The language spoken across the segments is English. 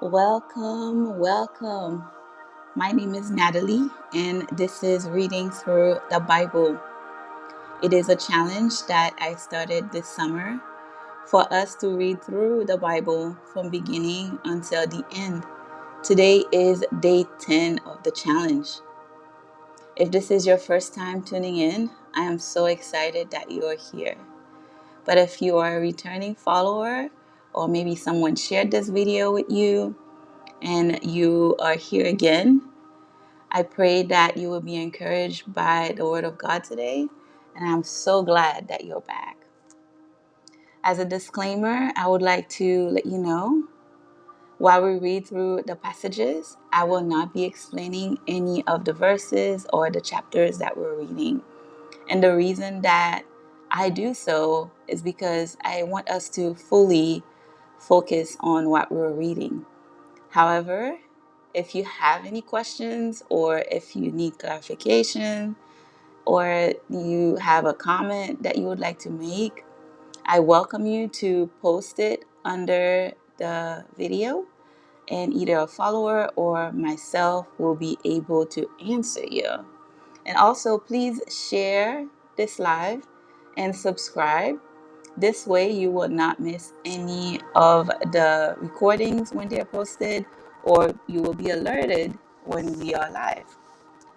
Welcome, welcome. My name is Nathalie, and this is Reading Through the Bible. It is a challenge that I started this summer for us to read through the Bible from beginning until the end. Today is day 10 of the challenge. If this is your first time tuning in, I am so excited that you are here. But if you are a returning follower, or maybe someone shared this video with you, and you are here again, I pray that you will be encouraged by the Word of God today, and I'm so glad that you're back. As a disclaimer, I would like to let you know, while we read through the passages, I will not be explaining any of the verses or the chapters that we're reading. And the reason that I do so is because I want us to fully focus on what we're reading. However, if you have any questions or if you need clarification or you have a comment that you would like to make, I welcome you to post it under the video, and either a follower or myself will be able to answer you. And also, please share this live and subscribe. This way you will not miss any of the recordings when they're posted, or you will be alerted when we are live.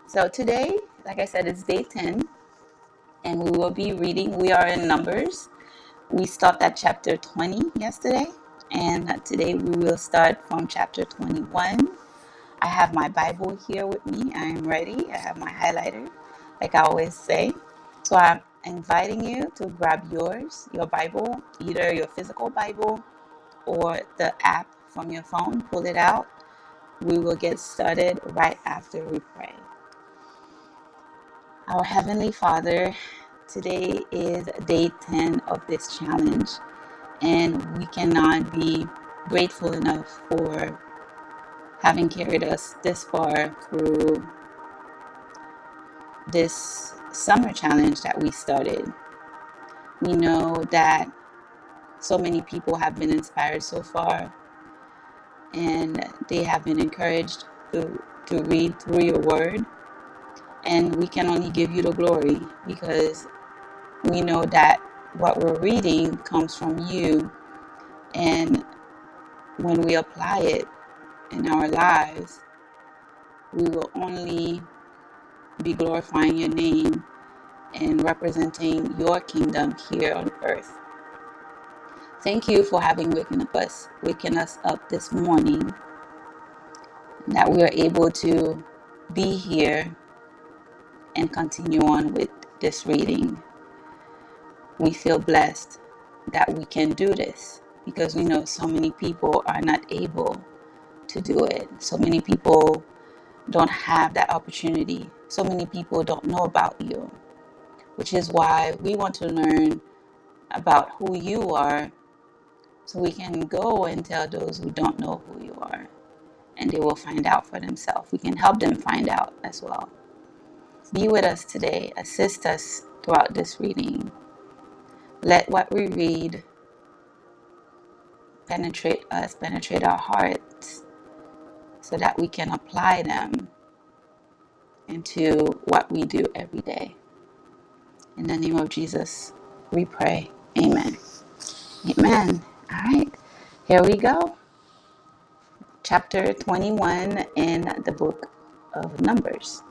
So today, like I said, it's day 10, and we will be reading. We are in Numbers. We stopped at chapter 20 yesterday, and today we will start from chapter 21. I have my Bible here with me. I am ready. I have my highlighter, like I always say. So I'm inviting you to grab your Bible, either your physical Bible or the app from your phone. Pull it out. We will get started right after we pray. Our Heavenly Father, today is day 10 of this challenge, and we cannot be grateful enough for having carried us this far through this summer challenge that we started. We know that so many people have been inspired so far, and they have been encouraged to read through your word. And we can only give you the glory because we know that what we're reading comes from you. And when we apply it in our lives, we will only be glorifying your name and representing your kingdom here on earth. Thank you for having waken us up this morning, that we are able to be here and continue on with this reading. We feel blessed that we can do this because we know so many people are not able to do it. So many people don't have that opportunity. So many people don't know about you, which is why we want to learn about who you are so we can go and tell those who don't know who you are, and they will find out for themselves. We can help them find out as well. Be with us today. Assist us throughout this reading. Let what we read penetrate us, penetrate our hearts, so that we can apply them into what we do every day. In the name of Jesus, we pray. Amen. Amen. All right, here we go. Chapter 21 in the book of Numbers.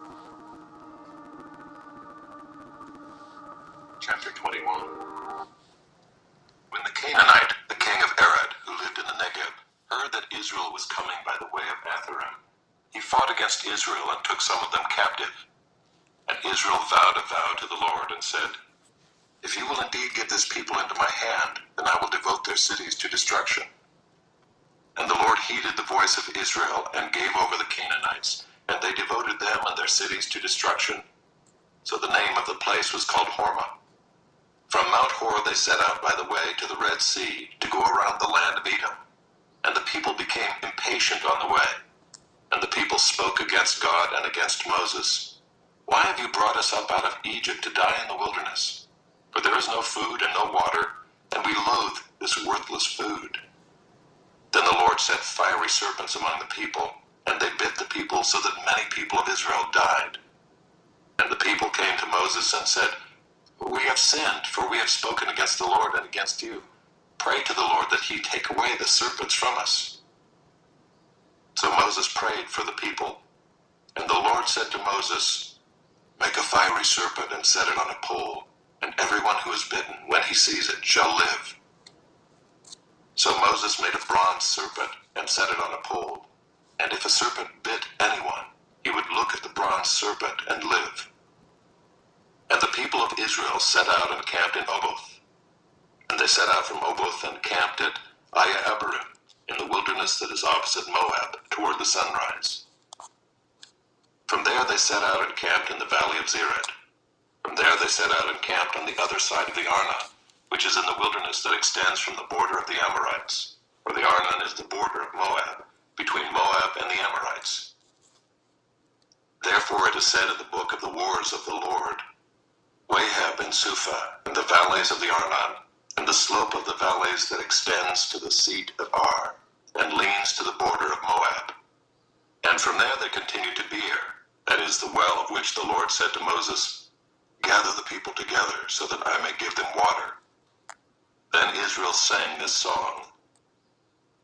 Chapter 21. When the Canaanite, the king of Arad, who lived in the Negev, heard that Israel was coming by the way of Atharim, he fought against Israel and took some of them captive. And Israel vowed a vow to the Lord and said, "If you will indeed give this people into my hand, then I will devote their cities to destruction." And the Lord heeded the voice of Israel and gave over the Canaanites, and they devoted them and their cities to destruction. So the name of the place was called Hormah. From Mount Hor they set out by the way to the Red Sea to go around the land of Edom. And the people became impatient on the way. And the people spoke against God and against Moses. "Why have you brought us up out of Egypt to die in the wilderness? For there is no food and no water, and we loathe this worthless food." Then the Lord set fiery serpents among the people, and they bit the people so that many people of Israel died. And the people came to Moses and said, "We have sinned, for we have spoken against the Lord and against you. Pray to the Lord that he take away the serpents from us." So Moses prayed for the people, and the Lord said to Moses, "Make a fiery serpent and set it on a pole, and everyone who is bitten, when he sees it, shall live." So Moses made a bronze serpent and set it on a pole, and if a serpent bit anyone, he would look at the bronze serpent and live. And the people of Israel set out and camped in Oboth. And they set out from Oboth and camped at Abarim, in the wilderness that is opposite Moab, toward the sunrise. From there they set out and camped in the valley of Zered. From there they set out and camped on the other side of the Arnon, which is in the wilderness that extends from the border of the Amorites, for the Arnon is the border of Moab, between Moab and the Amorites. Therefore it is said in the book of the wars of the Lord, Wahab and Suphah, and the valleys of the Arnon, and the slope of the valleys that extends to the seat of Ar, and leans to the border of Moab. And from there they continued to Beer, that is the well of which the Lord said to Moses, "Gather the people together, so that I may give them water." Then Israel sang this song,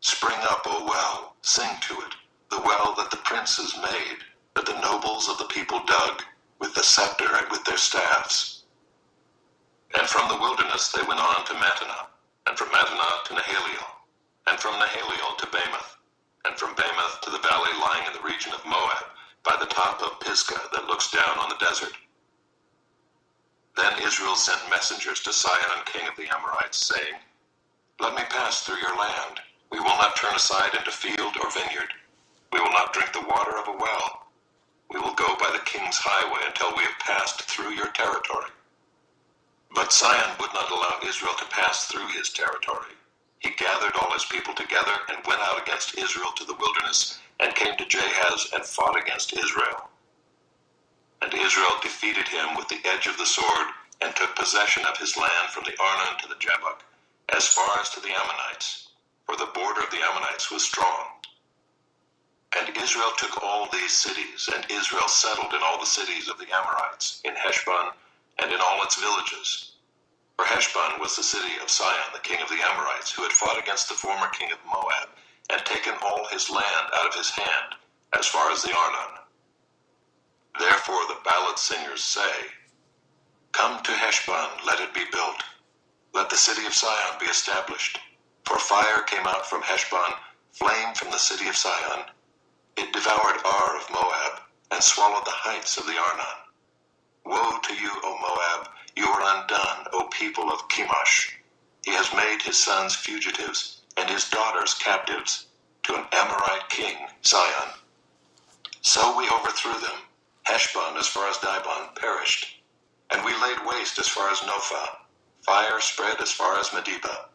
"Spring up, O well, sing to it, the well that the princes made, that the nobles of the people dug, with the scepter and with their staffs." And from the wilderness they went on to Mattanah, and from Mattanah to Nahaliel, and from Nahaliel to Bamoth, and from Bamoth to the valley lying in the region of Moab, by the top of Pisgah that looks down on the desert. Then Israel sent messengers to Sihon, king of the Amorites, saying, "Let me pass through your land. We will not turn aside into field or vineyard. We will not drink the water of a well. We will go by the king's highway until we have passed through your territory." But Sihon would not allow Israel to pass through his territory. He gathered all his people together and went out against Israel to the wilderness, and came to Jahaz and fought against Israel. And Israel defeated him with the edge of the sword, and took possession of his land from the Arnon to the Jabbok, as far as to the Ammonites, for the border of the Ammonites was strong. And Israel took all these cities, and Israel settled in all the cities of the Amorites, in Heshbon, and in all its villages. For Heshbon was the city of Sihon, the king of the Amorites, who had fought against the former king of Moab, and taken all his land out of his hand, as far as the Arnon. Therefore the ballad singers say, "Come to Heshbon, let it be built. Let the city of Sihon be established. For fire came out from Heshbon, flame from the city of Sihon. It devoured Ar of Moab, and swallowed the heights of the Arnon. Woe to you, O Moab! You are undone, O people of Chemosh. He has made his sons fugitives, and his daughters captives, to an Amorite king, Sihon. So we overthrew them. Heshbon as far as Dibon perished, and we laid waste as far as Nophah. Fire spread as far as Medeba."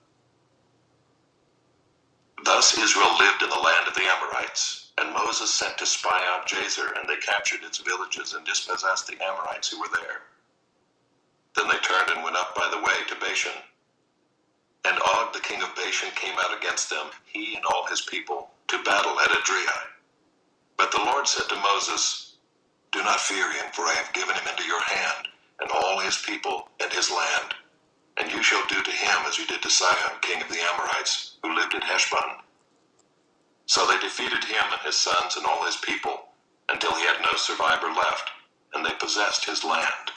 Thus Israel lived in the land of the Amorites. And Moses sent to spy out Jazer, and they captured its villages and dispossessed the Amorites who were there. Then they turned and went up by the way to Bashan. And Og the king of Bashan came out against them, he and all his people, to battle at Edrei. But the Lord said to Moses, "Do not fear him, for I have given him into your hand, and all his people and his land. And you shall do to him as you did to Sihon, king of the Amorites, who lived at Heshbon." So they defeated him and his sons and all his people, until he had no survivor left, and they possessed his land.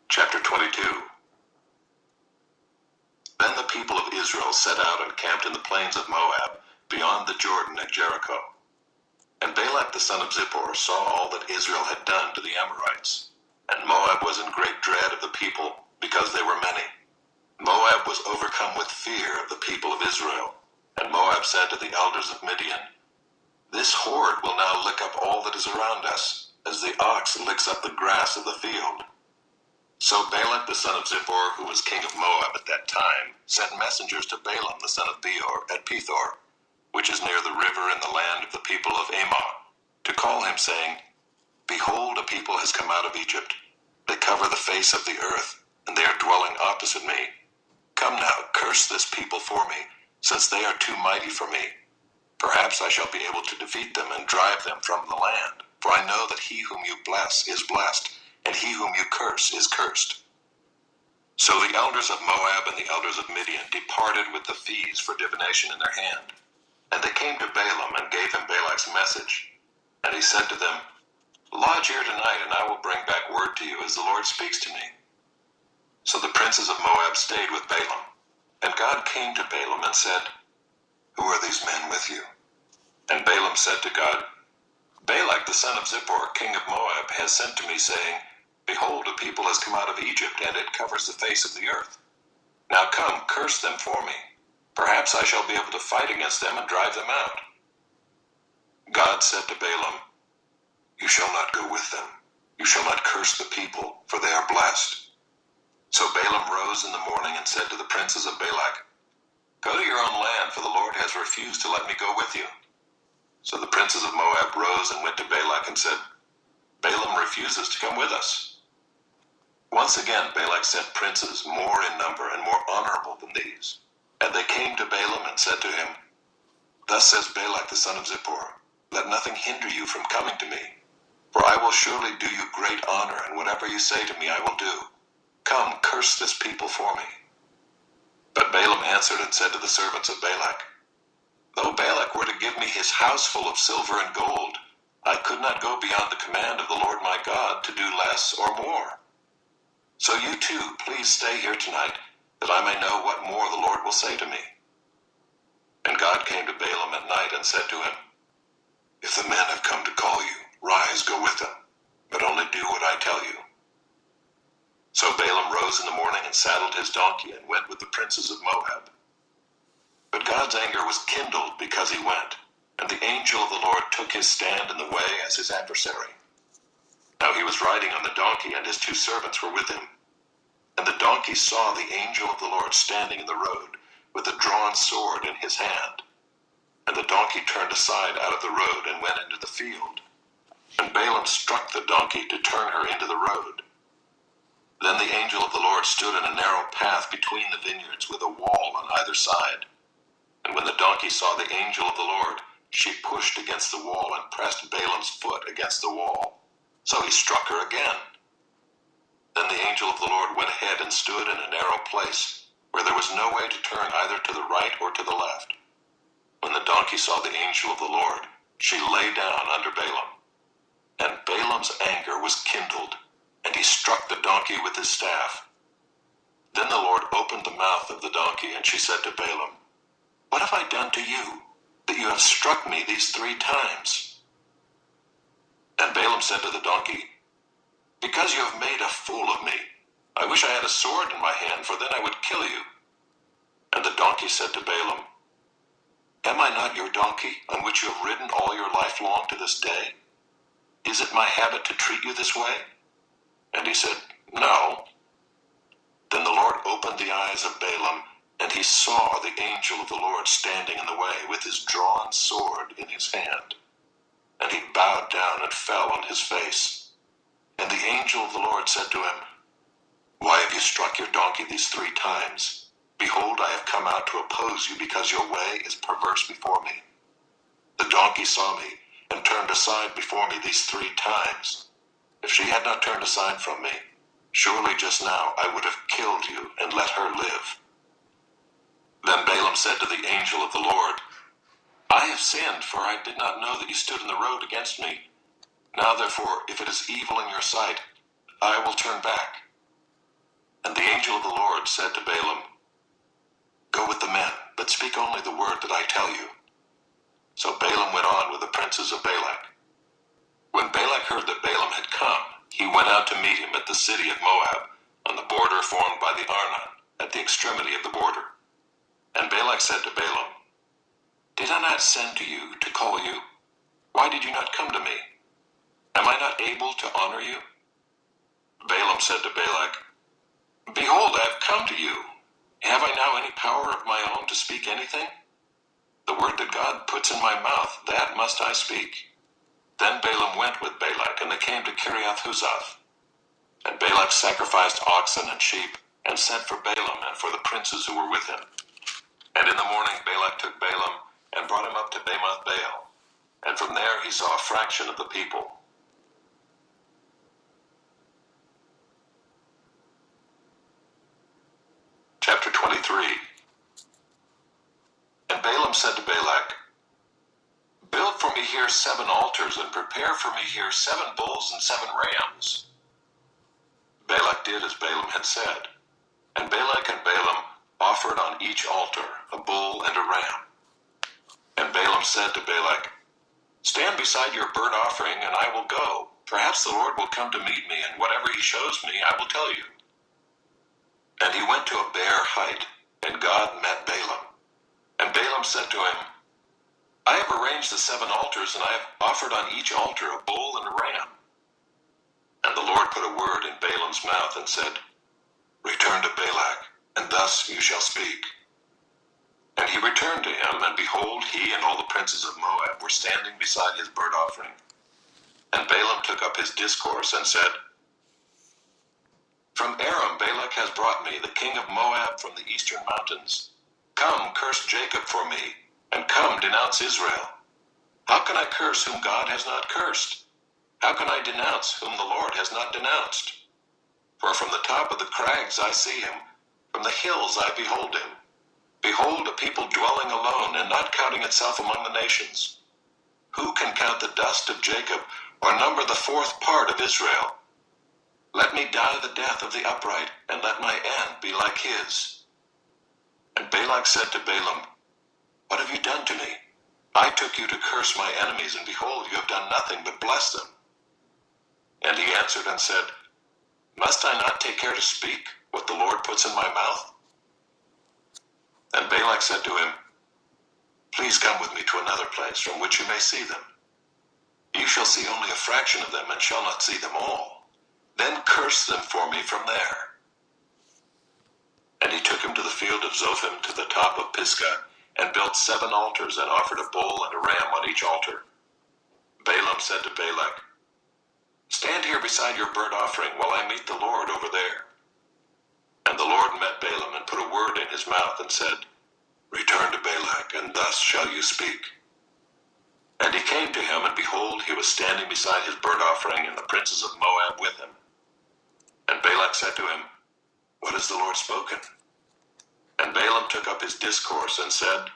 Chapter 22. Then the people of Israel set out and camped in the plains of Moab, beyond the Jordan at Jericho. And Balak the son of Zippor saw all that Israel had done to the Amorites, and Moab was in great dread of the people, because they were many. Moab was overcome with fear of the people of Israel, and Moab said to the elders of Midian, "This horde will now lick up all that is around us, as the ox licks up the grass of the field." So Balak the son of Zippor, who was king of Moab at that time, sent messengers to Balaam the son of Beor at Pethor, which is near the river in the land of the people of Ammon, to call him, saying, "Behold, a people has come out of Egypt. They cover the face of the earth. and they are dwelling opposite me. Come now, curse this people for me, since they are too mighty for me. Perhaps I shall be able to defeat them and drive them from the land. For I know that he whom you bless is blessed, and he whom you curse is cursed. So the elders of Moab and the elders of Midian departed with the fees for divination in their hand. And they came to Balaam and gave him Balak's message. And he said to them, Lodge here tonight, and I will bring back word to you as the Lord speaks to me. So the princes of Moab stayed with Balaam. And God came to Balaam and said, Who are these men with you? And Balaam said to God, Balak the son of Zippor, king of Moab, has sent to me, saying, Behold, a people has come out of Egypt, and it covers the face of the earth. Now come, curse them for me. Perhaps I shall be able to fight against them and drive them out. God said to Balaam, You shall not go with them. You shall not curse the people, for they are blessed. So Balaam rose in the morning and said to the princes of Balak, Go to your own land, for the Lord has refused to let me go with you. So the princes of Moab rose and went to Balak and said, Balaam refuses to come with us. Once again Balak sent princes more in number and more honorable than these. And they came to Balaam and said to him, Thus says Balak the son of Zippor, Let nothing hinder you from coming to me. For I will surely do you great honor, and whatever you say to me I will do. Come, curse this people for me. But Balaam answered and said to the servants of Balak, Though Balak were to give me his house full of silver and gold, I could not go beyond the command of the Lord my God to do less or more. So you too, please stay here tonight, that I may know what more the Lord will say to me. And God came to Balaam at night and said to him, If the men have come to call you, rise, go with them, but only do what I tell you. So Balaam rose in the morning and saddled his donkey and went with the princes of Moab. But God's anger was kindled because he went, and the angel of the Lord took his stand in the way as his adversary. Now he was riding on the donkey, and his two servants were with him. And the donkey saw the angel of the Lord standing in the road, with a drawn sword in his hand. And the donkey turned aside out of the road and went into the field. And Balaam struck the donkey to turn her into the road. Then the angel of the Lord stood in a narrow path between the vineyards, with a wall on either side. And when the donkey saw the angel of the Lord, she pushed against the wall and pressed Balaam's foot against the wall. So he struck her again. Then the angel of the Lord went ahead and stood in a narrow place, where there was no way to turn either to the right or to the left. When the donkey saw the angel of the Lord, she lay down under Balaam. And Balaam's anger was kindled, and he struck the donkey with his staff. Then the Lord opened the mouth of the donkey, and she said to Balaam, What have I done to you, that you have struck me these 3 times? And Balaam said to the donkey, Because you have made a fool of me. I wish I had a sword in my hand, for then I would kill you. And the donkey said to Balaam, Am I not your donkey, on which you have ridden all your life long to this day? Is it my habit to treat you this way? And he said, No. Then the Lord opened the eyes of Balaam, and he saw the angel of the Lord standing in the way with his drawn sword in his hand. And he bowed down and fell on his face. And the angel of the Lord said to him, Why have you struck your donkey these 3 times? Behold, I have come out to oppose you, because your way is perverse before me. The donkey saw me and turned aside before me these 3 times. If she had not turned aside from me, surely just now I would have killed you and let her live. Then Balaam said to the angel of the Lord, I have sinned, for I did not know that you stood in the road against me. Now therefore, if it is evil in your sight, I will turn back. And the angel of the Lord said to Balaam, Go with the men, but speak only the word that I tell you. So Balaam went on with the princes of Balak. When Balak heard that Balaam had come, he went out to meet him at the city of Moab, on the border formed by the Arnon, at the extremity of the border. And Balak said to Balaam, Did I not send to you to call you? Why did you not come to me? Am I not able to honor you? Balaam said to Balak, Behold, I have come to you. Have I now any power of my own to speak anything? The word that God puts in my mouth, that must I speak. Then Balaam went with Balak, and they came to Kiriath-Huzoth. And Balak sacrificed oxen and sheep, and sent for Balaam and for the princes who were with him. And in the morning Balak took Balaam, and brought him up to Bamoth-baal. And from there he saw a fraction of the people. Chapter 23. And Balaam said to Balak, "Build for me here 7 altars, and prepare for me here 7 bulls and 7 rams." Balak did as Balaam had said. And Balak and Balaam offered on each altar a bull and a ram. And Balaam said to Balak, "Stand beside your burnt offering, and I will go. Perhaps the Lord will come to meet me, and whatever he shows me, I will tell you." And he went to a bare height, and God met Balaam. And Balaam said to him, "I have arranged the 7 altars, and I have offered on each altar a bull and a ram." And the Lord put a word in Balaam's mouth and said, "Return to Balak, and thus you shall speak." And he returned to him, and behold, he and all the princes of Moab were standing beside his burnt offering. And Balaam took up his discourse and said, "From Aram Balak has brought me, the king of Moab from the eastern mountains. Come, curse Jacob for me, and come, denounce Israel. How can I curse whom God has not cursed? How can I denounce whom the Lord has not denounced? For from the top of the crags I see him, from the hills I behold him. Behold, a people dwelling alone, and not counting itself among the nations. Who can count the dust of Jacob, or number the 4th part of Israel? Let me die the death of the upright, and let my end be like his." And Balak said to Balaam, "What have you done to me? I took you to curse my enemies, and behold, you have done nothing but bless them." And he answered and said, "Must I not take care to speak what the Lord puts in my mouth?" And Balak said to him, "Please come with me to another place from which you may see them. You shall see only a fraction of them, and shall not see them all. Then curse them for me from there." And he took him to the field of Zophim, to the top of Pisgah, and built 7 altars, and offered a bull and a ram on each altar. Balaam said to Balak, "Stand here beside your burnt offering, while I meet the Lord over there." And the Lord met Balaam, and put a word in his mouth, and said, "Return to Balak, and thus shall you speak." And he came to him, and behold, he was standing beside his burnt offering, and the princes of Moab with him. And Balak said to him, "What has the Lord spoken?" And Balaam took up his discourse and said,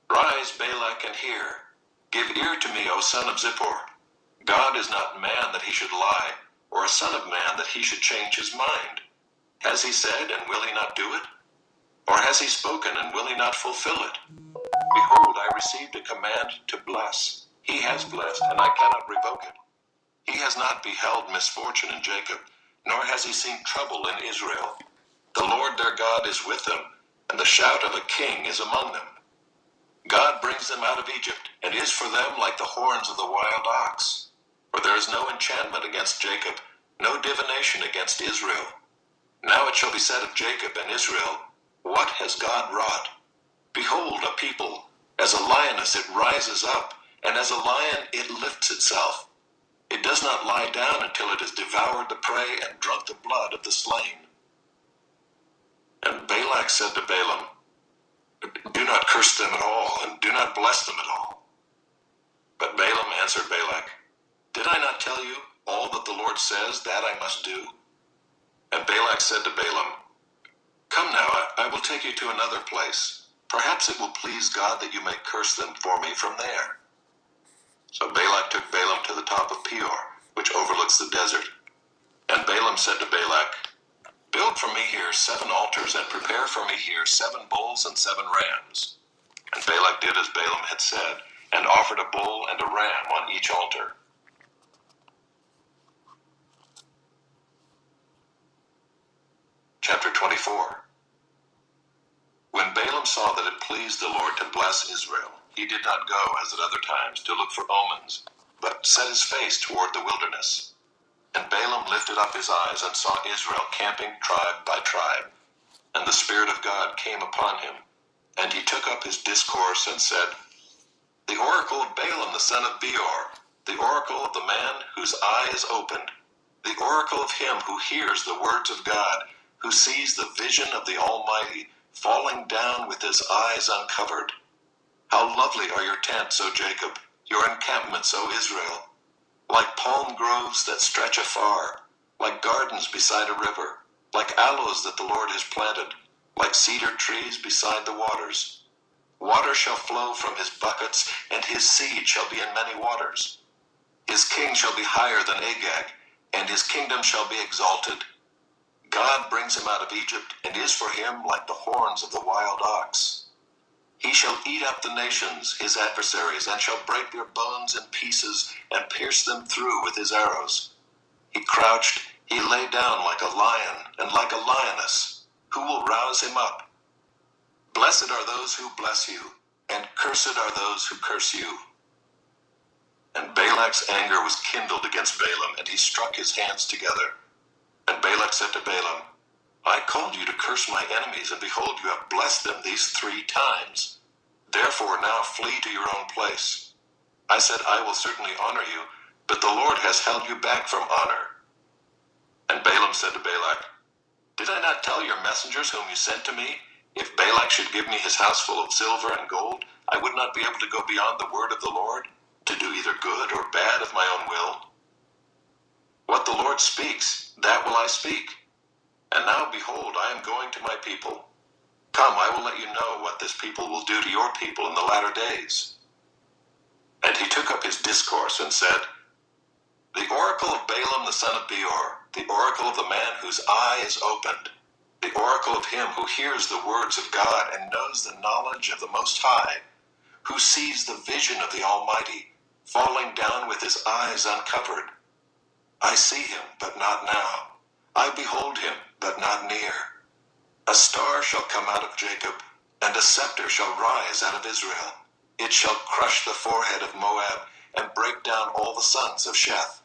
"Rise, Balak, and hear. Give ear to me, O son of Zippor. God is not man that he should lie, or a son of man that he should change his mind. Has he said, and will he not do it? Or has he spoken, and will he not fulfill it? Behold, I received a command to bless. He has blessed, and I cannot revoke it. He has not beheld misfortune in Jacob, nor has he seen trouble in Israel. The Lord their God is with them, and the shout of a king is among them. God brings them out of Egypt, and is for them like the horns of the wild ox. For there is no enchantment against Jacob, no divination against Israel. Now it shall be said of Jacob and Israel, What has God wrought? Behold, a people, as a lioness it rises up, and as a lion it lifts itself. It does not lie down until it has devoured the prey and drunk the blood of the slain." And Balak said to Balaam, "Do not curse them at all, and do not bless them at all." But Balaam answered Balak, "Did I not tell you, all that the Lord says, that I must do?" And Balak said to Balaam, "Come now, I will take you to another place. Perhaps it will please God that you may curse them for me from there." So Balak took Balaam to the top of Peor, which overlooks the desert. And Balaam said to Balak, "Build for me here 7 altars, and prepare for me here 7 bulls and 7 rams." And Balak did as Balaam had said, and offered a bull and a ram on each altar. Chapter 24. When Balaam saw that it pleased the Lord to bless Israel, he did not go, as at other times, to look for omens, but set his face toward the wilderness. And Balaam lifted up his eyes, and saw Israel camping tribe by tribe. And the Spirit of God came upon him, and he took up his discourse, and said, "The oracle of Balaam the son of Beor, the oracle of the man whose eye is opened. The oracle of him who hears the words of God, who sees the vision of the Almighty, falling down with his eyes uncovered. How lovely are your tents, O Jacob, your encampments, O Israel! Like palm groves that stretch afar, like gardens beside a river, like aloes that the Lord has planted, like cedar trees beside the waters. Water shall flow from his buckets, and his seed shall be in many waters. His king shall be higher than Agag, and his kingdom shall be exalted. God brings him out of Egypt, and is for him like the horns of the wild ox. He shall eat up the nations, his adversaries, and shall break their bones in pieces, and pierce them through with his arrows. He crouched, he lay down like a lion, and like a lioness. Who will rouse him up? Blessed are those who bless you, and cursed are those who curse you. And Balak's anger was kindled against Balaam, and he struck his hands together. And Balak said to Balaam, I called you to curse my enemies, and behold, you have blessed them these 3 times. Therefore now flee to your own place. I said, I will certainly honor you, but the Lord has held you back from honor. And Balaam said to Balak, Did I not tell your messengers whom you sent to me, if Balak should give me his house full of silver and gold, I would not be able to go beyond the word of the Lord, to do either good or bad of my own will? What the Lord speaks, that will I speak. And now, behold, I am going to my people. Come, I will let you know what this people will do to your people in the latter days. And he took up his discourse and said, The oracle of Balaam the son of Beor, the oracle of the man whose eye is opened, the oracle of him who hears the words of God and knows the knowledge of the Most High, who sees the vision of the Almighty, falling down with his eyes uncovered. I see him, but not now. I behold him, but not near. A star shall come out of Jacob, and a scepter shall rise out of Israel. It shall crush the forehead of Moab, and break down all the sons of Sheth.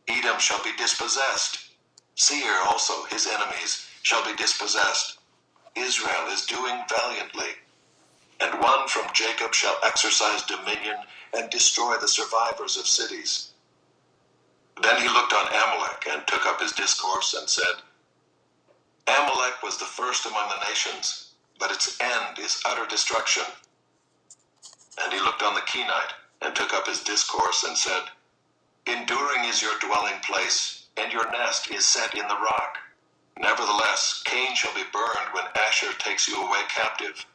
Edom shall be dispossessed. Seir also, his enemies, shall be dispossessed. Israel is doing valiantly. And one from Jacob shall exercise dominion, and destroy the survivors of cities. Then he looked on Amalek, and took up his discourse, and said, Amalek was the first among the nations, but its end is utter destruction. And he looked on the Kenite, and took up his discourse, and said, Enduring is your dwelling place, and your nest is set in the rock. Nevertheless, Cain shall be burned when Asher takes you away captive.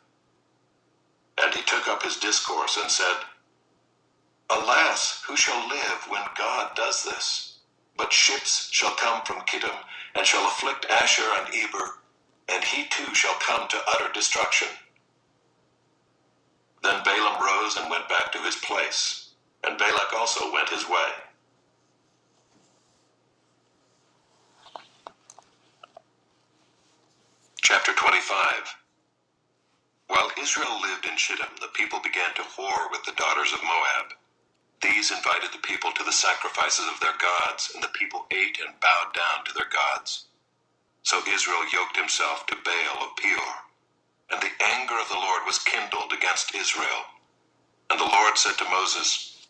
And he took up his discourse, and said, Alas, who shall live when God does this? But ships shall come from Kittim, and shall afflict Asher and Eber, and he too shall come to utter destruction. Then Balaam rose and went back to his place, and Balak also went his way. Chapter 25. While Israel lived in Shittim, the people began to whore with the daughters of Moab. These invited the people to the sacrifices of their gods, and the people ate and bowed down to their gods. So Israel yoked himself to Baal of Peor, and the anger of the Lord was kindled against Israel. And the Lord said to Moses,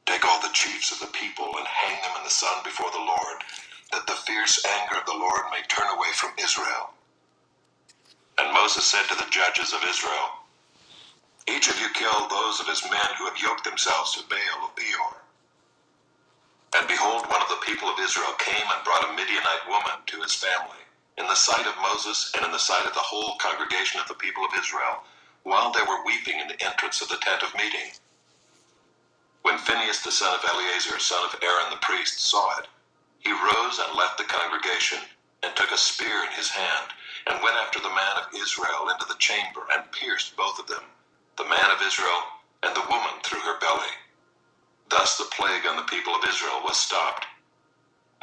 Take all the chiefs of the people and hang them in the sun before the Lord, that the fierce anger of the Lord may turn away from Israel. And Moses said to the judges of Israel, Each of you kill those of his men who have yoked themselves to Baal of Peor. And behold, one of the people of Israel came and brought a Midianite woman to his family, in the sight of Moses and in the sight of the whole congregation of the people of Israel, while they were weeping in the entrance of the tent of meeting. When Phinehas the son of Eleazar, son of Aaron the priest, saw it, he rose and left the congregation, and took a spear in his hand, and went after the man of Israel into the chamber, and pierced both of them, the man of Israel and the woman through her belly. Thus the plague on the people of Israel was stopped.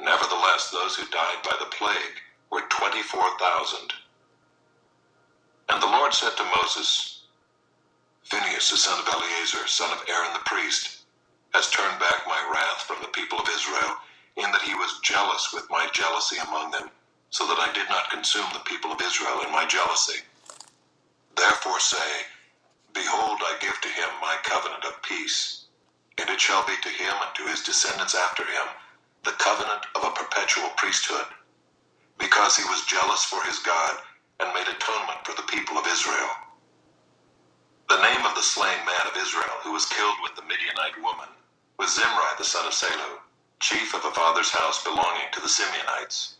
Nevertheless, those who died by the plague were 24,000. And the Lord said to Moses, Phinehas the son of Eleazar, son of Aaron the priest, has turned back my wrath from the people of Israel, in that he was jealous with my jealousy among them, so that I did not consume the people of Israel in my jealousy. Therefore say, Behold, I give to him my covenant of peace, and it shall be to him and to his descendants after him, the covenant of a perpetual priesthood, because he was jealous for his God and made atonement for the people of Israel. The name of the slain man of Israel who was killed with the Midianite woman was Zimri the son of Salu, chief of a father's house belonging to the Simeonites.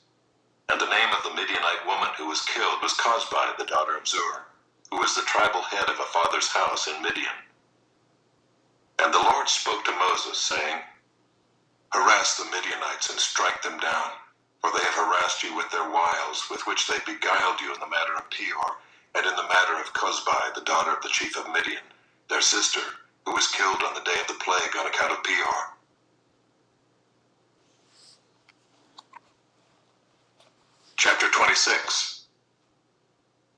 And the name of the Midianite woman who was killed was Cozbi the daughter of Zur, who was the tribal head of a father's house in Midian. And the Lord spoke to Moses, saying, Harass the Midianites and strike them down, for they have harassed you with their wiles, with which they beguiled you in the matter of Peor, and in the matter of Cozbi the daughter of the chief of Midian, their sister, who was killed on the day of the plague on account of Peor. Chapter 26.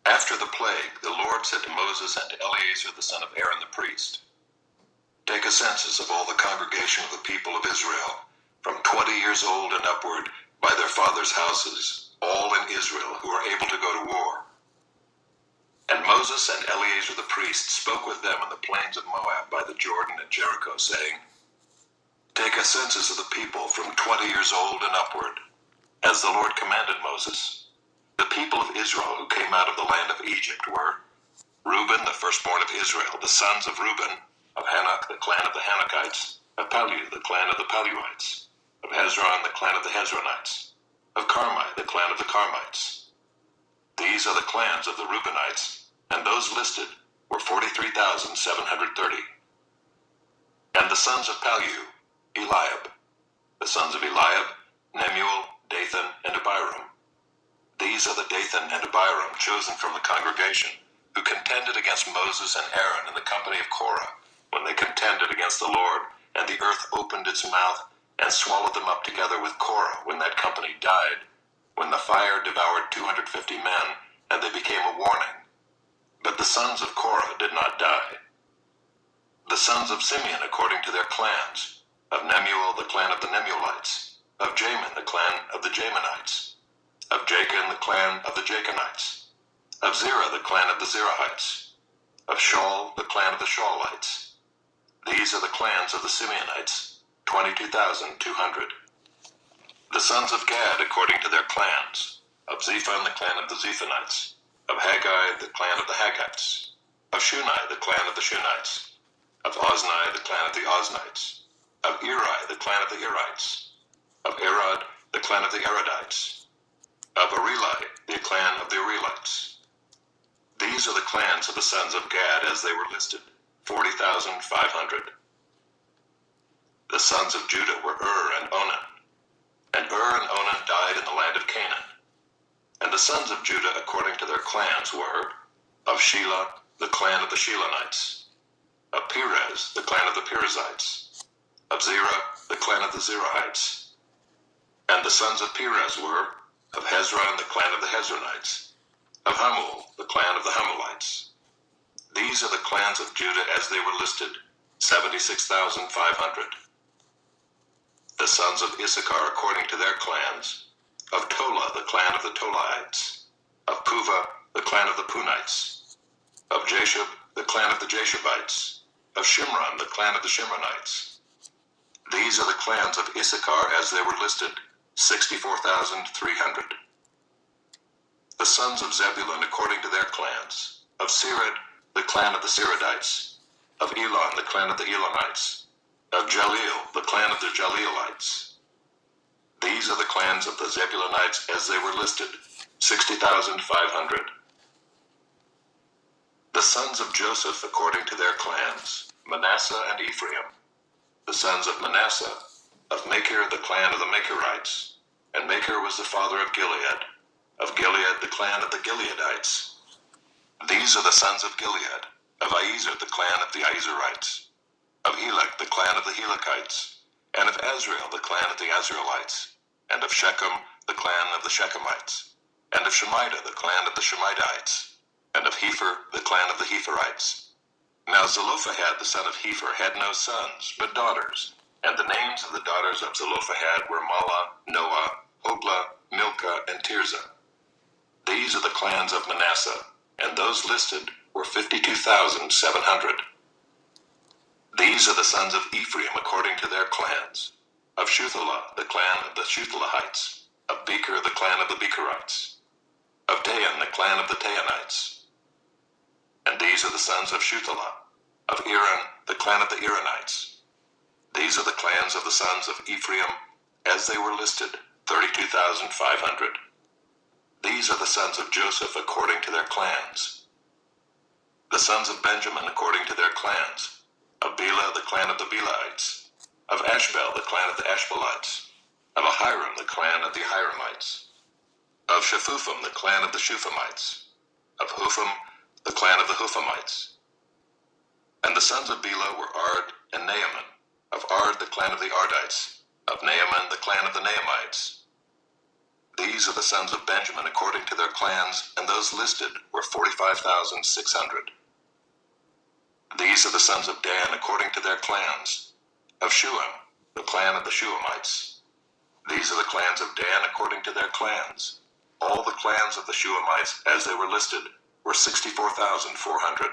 After the plague, the Lord said to Moses and to Eleazar the son of Aaron the priest, Take a census of all the congregation of the people of Israel, from 20 years old and upward, by their fathers' houses, all in Israel who are able to go to war. And Moses and Eleazar the priest spoke with them in the plains of Moab by the Jordan at Jericho, saying, Take a census of the people from 20 years old and upward, as the Lord commanded Moses. The people of Israel who came out of the land of Egypt were Reuben, the firstborn of Israel, the sons of Reuben, of Hanok, the clan of the Hanokites, of Palu, the clan of the Paluites, of Hezron, the clan of the Hezronites, of Carmi, the clan of the Carmites. These are the clans of the Reubenites, and those listed were 43,730. And the sons of Palu, Eliab. The sons of Eliab, Nemuel, Dathan, and Abiram. These are the Dathan and Abiram chosen from the congregation, who contended against Moses and Aaron in the company of Korah, when they contended against the Lord, and the earth opened its mouth and swallowed them up together with Korah when that company died, when the fire devoured 250 men, and they became a warning. But the sons of Korah did not die. The sons of Simeon according to their clans, of Nemuel the clan of the Nemuelites, of Jamin the clan of the Jaminites, of Jachin the clan of the Jachinites, of Zerah the clan of the Zerahites, of Shaul the clan of the Shaulites. These are the clans of the Simeonites, 22,200. The sons of Gad according to their clans, of Zephon the clan of the Zephonites, of Haggai the clan of the Haggites, of Shunai the clan of the Shunites, of Ozni the clan of the Oznites, of Eri the clan of the Erites, of Arad the clan of the Aradites, of Areli the clan of the Arelites. These are the clans of the sons of Gad as they were listed, 40,500. The sons of Judah were and Onan. And and Onan died in the land of Canaan. And the sons of Judah according to their clans were, of Shelah, the clan of the Shelonites, of Perez, the clan of the Perizzites, of Zerah, the clan of the Zerahites. And the sons of Perez were, of Hezron, the clan of the Hezronites, of Hamul, the clan of the Hamulites. These are the clans of Judah as they were listed, 76,500. The sons of Issachar according to their clans, of Tola, the clan of the Tolaites, of Puvah, the clan of the Punites, of Jashub, the clan of the Jashubites, of Shimron, the clan of the Shimronites. These are the clans of Issachar as they were listed, 64,300. The sons of Zebulun according to their clans, of Sered, the clan of the Seredites, of Elon, the clan of the Elonites, of Jaleel, the clan of the Jaleelites. These are the clans of the Zebulunites as they were listed, 60,500. The sons of Joseph according to their clans, Manasseh and Ephraim. The sons of Manasseh, of Machir, the clan of the Machirites, and Machir was the father of Gilead the clan of the Gileadites. These are the sons of Gilead, of Iezer, the clan of the Iezerites, of Elek, the clan of the Helekites, and of Azrael, the clan of the Azraelites, and of Shechem, the clan of the Shechemites, and of Shemida, the clan of the Shemidaites, and of Hepher, the clan of the Hepherites. Now Zelophehad, the son of Hepher, had no sons, but daughters, and the names of the daughters of Zelophehad were Mahlah, Noah, Hoglah, Milcah, and Tirzah. These are the clans of Manasseh, and those listed were 52,700. These are the sons of Ephraim according to their clans, Of Shuthelah, the clan of the Shuthelahites. Of Becher, the clan of the Becherites. Of Tahan, the clan of the Tahanites. And these are the sons of Shuthelah. Of Eran, the clan of the Eranites. These are the clans of the sons of Ephraim, as they were listed, 32,500. These are the sons of Joseph according to their clans. The sons of Benjamin according to their clans. Of Bela, the clan of the Belaites. Of Ashbel, the clan of the Ashbelites. Of Ahiram, the clan of the Ahiramites. Of Shephupham, the clan of the Shuphamites. Of Hupham, the clan of the Huphamites. And the sons of Bela were Ard and Naaman. Of Ard, the clan of the Ardites. Of Naaman, the clan of the Naamites. These are the sons of Benjamin according to their clans, and those listed were 45,600. These are the sons of Dan according to their clans. Of Shuam, the clan of the Shuamites. These are the clans of Dan according to their clans. All the clans of the Shuamites, as they were listed, were 64,400.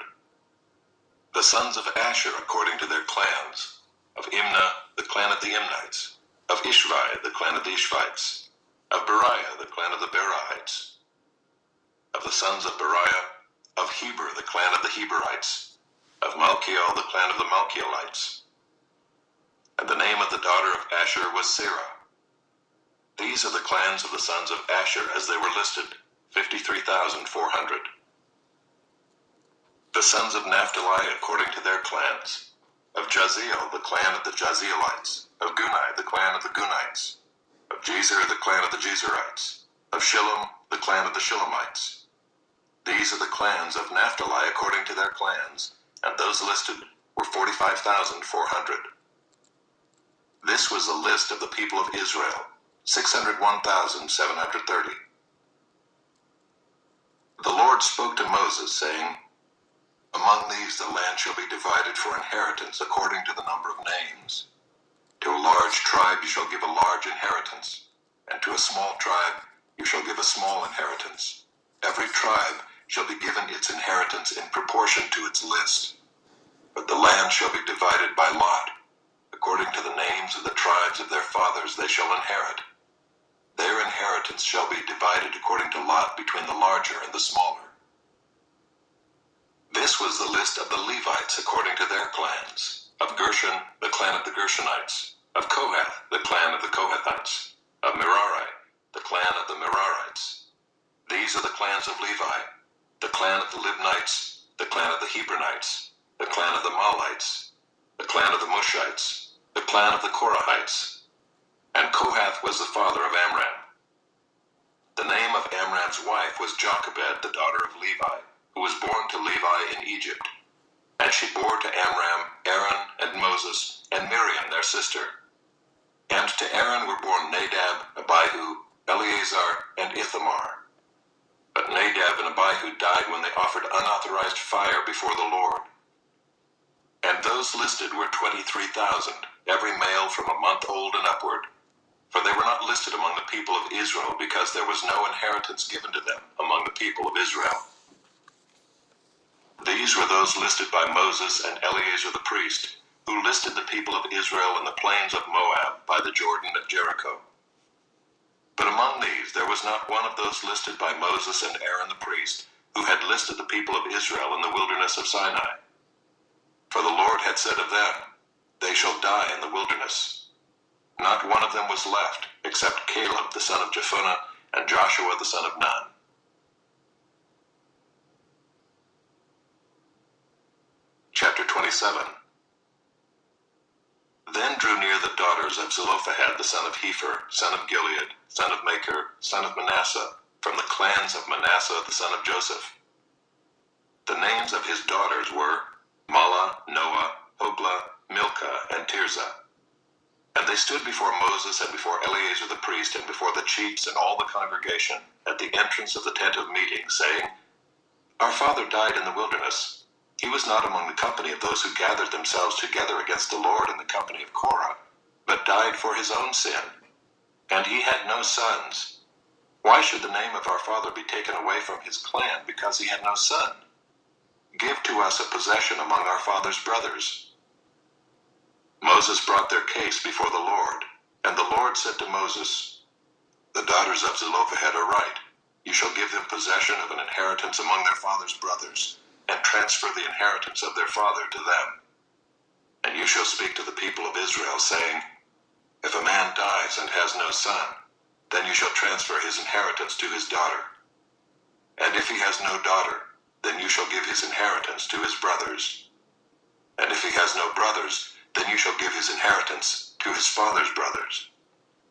The sons of Asher according to their clans. Of Imnah, the clan of the Imnites. Of Ishvi, the clan of the Ishvites. Of Beriah, the clan of the Berihites. Of the sons of Beriah. Of Heber, the clan of the Heberites. Of Malchiel, the clan of the Malchielites. And the name of the daughter of Asher was Sarah. These are the clans of the sons of Asher as they were listed, 53,400. The sons of Naphtali according to their clans. Of Jaziel, the clan of the Jazielites. Of Gunai, the clan of the Gunites. Of Jezer, the clan of the Jezerites. Of Shillem, the clan of the Shillemites. These are the clans of Naphtali according to their clans, and those listed were 45,400. This was the list of the people of Israel, 601,730. The Lord spoke to Moses, saying, Among these the land shall be divided for inheritance according to the number of names. To a large tribe you shall give a large inheritance, and to a small tribe you shall give a small inheritance. Every tribe shall be given its inheritance in proportion to its list. But the land shall be divided by lot. According to the names of the tribes of their fathers they shall inherit. Their inheritance shall be divided according to lot between the larger and the smaller. This was the list of the Levites according to their clans. Of Gershon, the clan of the Gershonites. Of Kohath, the clan of the Kohathites. Of Merari, the clan of the Merarites. These are the clans of Levi, the clan of the Libnites, the clan of the Hebronites, the clan of the Malites, the clan of the Mushites, the clan of the Korahites. And Kohath was the father of Amram. The name of Amram's wife was Jochebed, the daughter of Levi, who was born to Levi in Egypt. And she bore to Amram Aaron and Moses and Miriam their sister. And to Aaron were born Nadab, Abihu, Eleazar, and Ithamar. But Nadab and Abihu died when they offered unauthorized fire before the Lord. And those listed were 23,000, every male from a month old and upward. For they were not listed among the people of Israel, because there was no inheritance given to them among the people of Israel. These were those listed by Moses and Eleazar the priest, who listed the people of Israel in the plains of Moab by the Jordan at Jericho. But among these there was not one of those listed by Moses and Aaron the priest, who had listed the people of Israel in the wilderness of Sinai. For the Lord had said of them, They shall die in the wilderness. Not one of them was left, except Caleb the son of Jephunneh and Joshua the son of Nun. Chapter 27. Then drew near the daughters of Zelophehad the son of Hepher, son of Gilead, son of Machir, son of Manasseh, from the clans of Manasseh the son of Joseph. The names of his daughters were Mahlah, Noah, Hoglah, Milcah, and Tirzah. And they stood before Moses and before Eleazar the priest and before the chiefs and all the congregation at the entrance of the tent of meeting, saying, Our father died in the wilderness. He was not among the company of those who gathered themselves together against the Lord in the company of Korah, but died for his own sin. And he had no sons. Why should the name of our father be taken away from his clan because he had no son? Give to us a possession among our father's brothers. Moses brought their case before the Lord, And the Lord said to Moses, The daughters of Zelophehad are right. You shall give them possession of an inheritance among their father's brothers, and transfer the inheritance of their father to them. And you shall speak to the people of Israel, saying, If a man dies and has no son, then you shall transfer his inheritance to his daughter. And if he has no daughter, then you shall give his inheritance to his brothers. And if he has no brothers, then you shall give his inheritance to his father's brothers.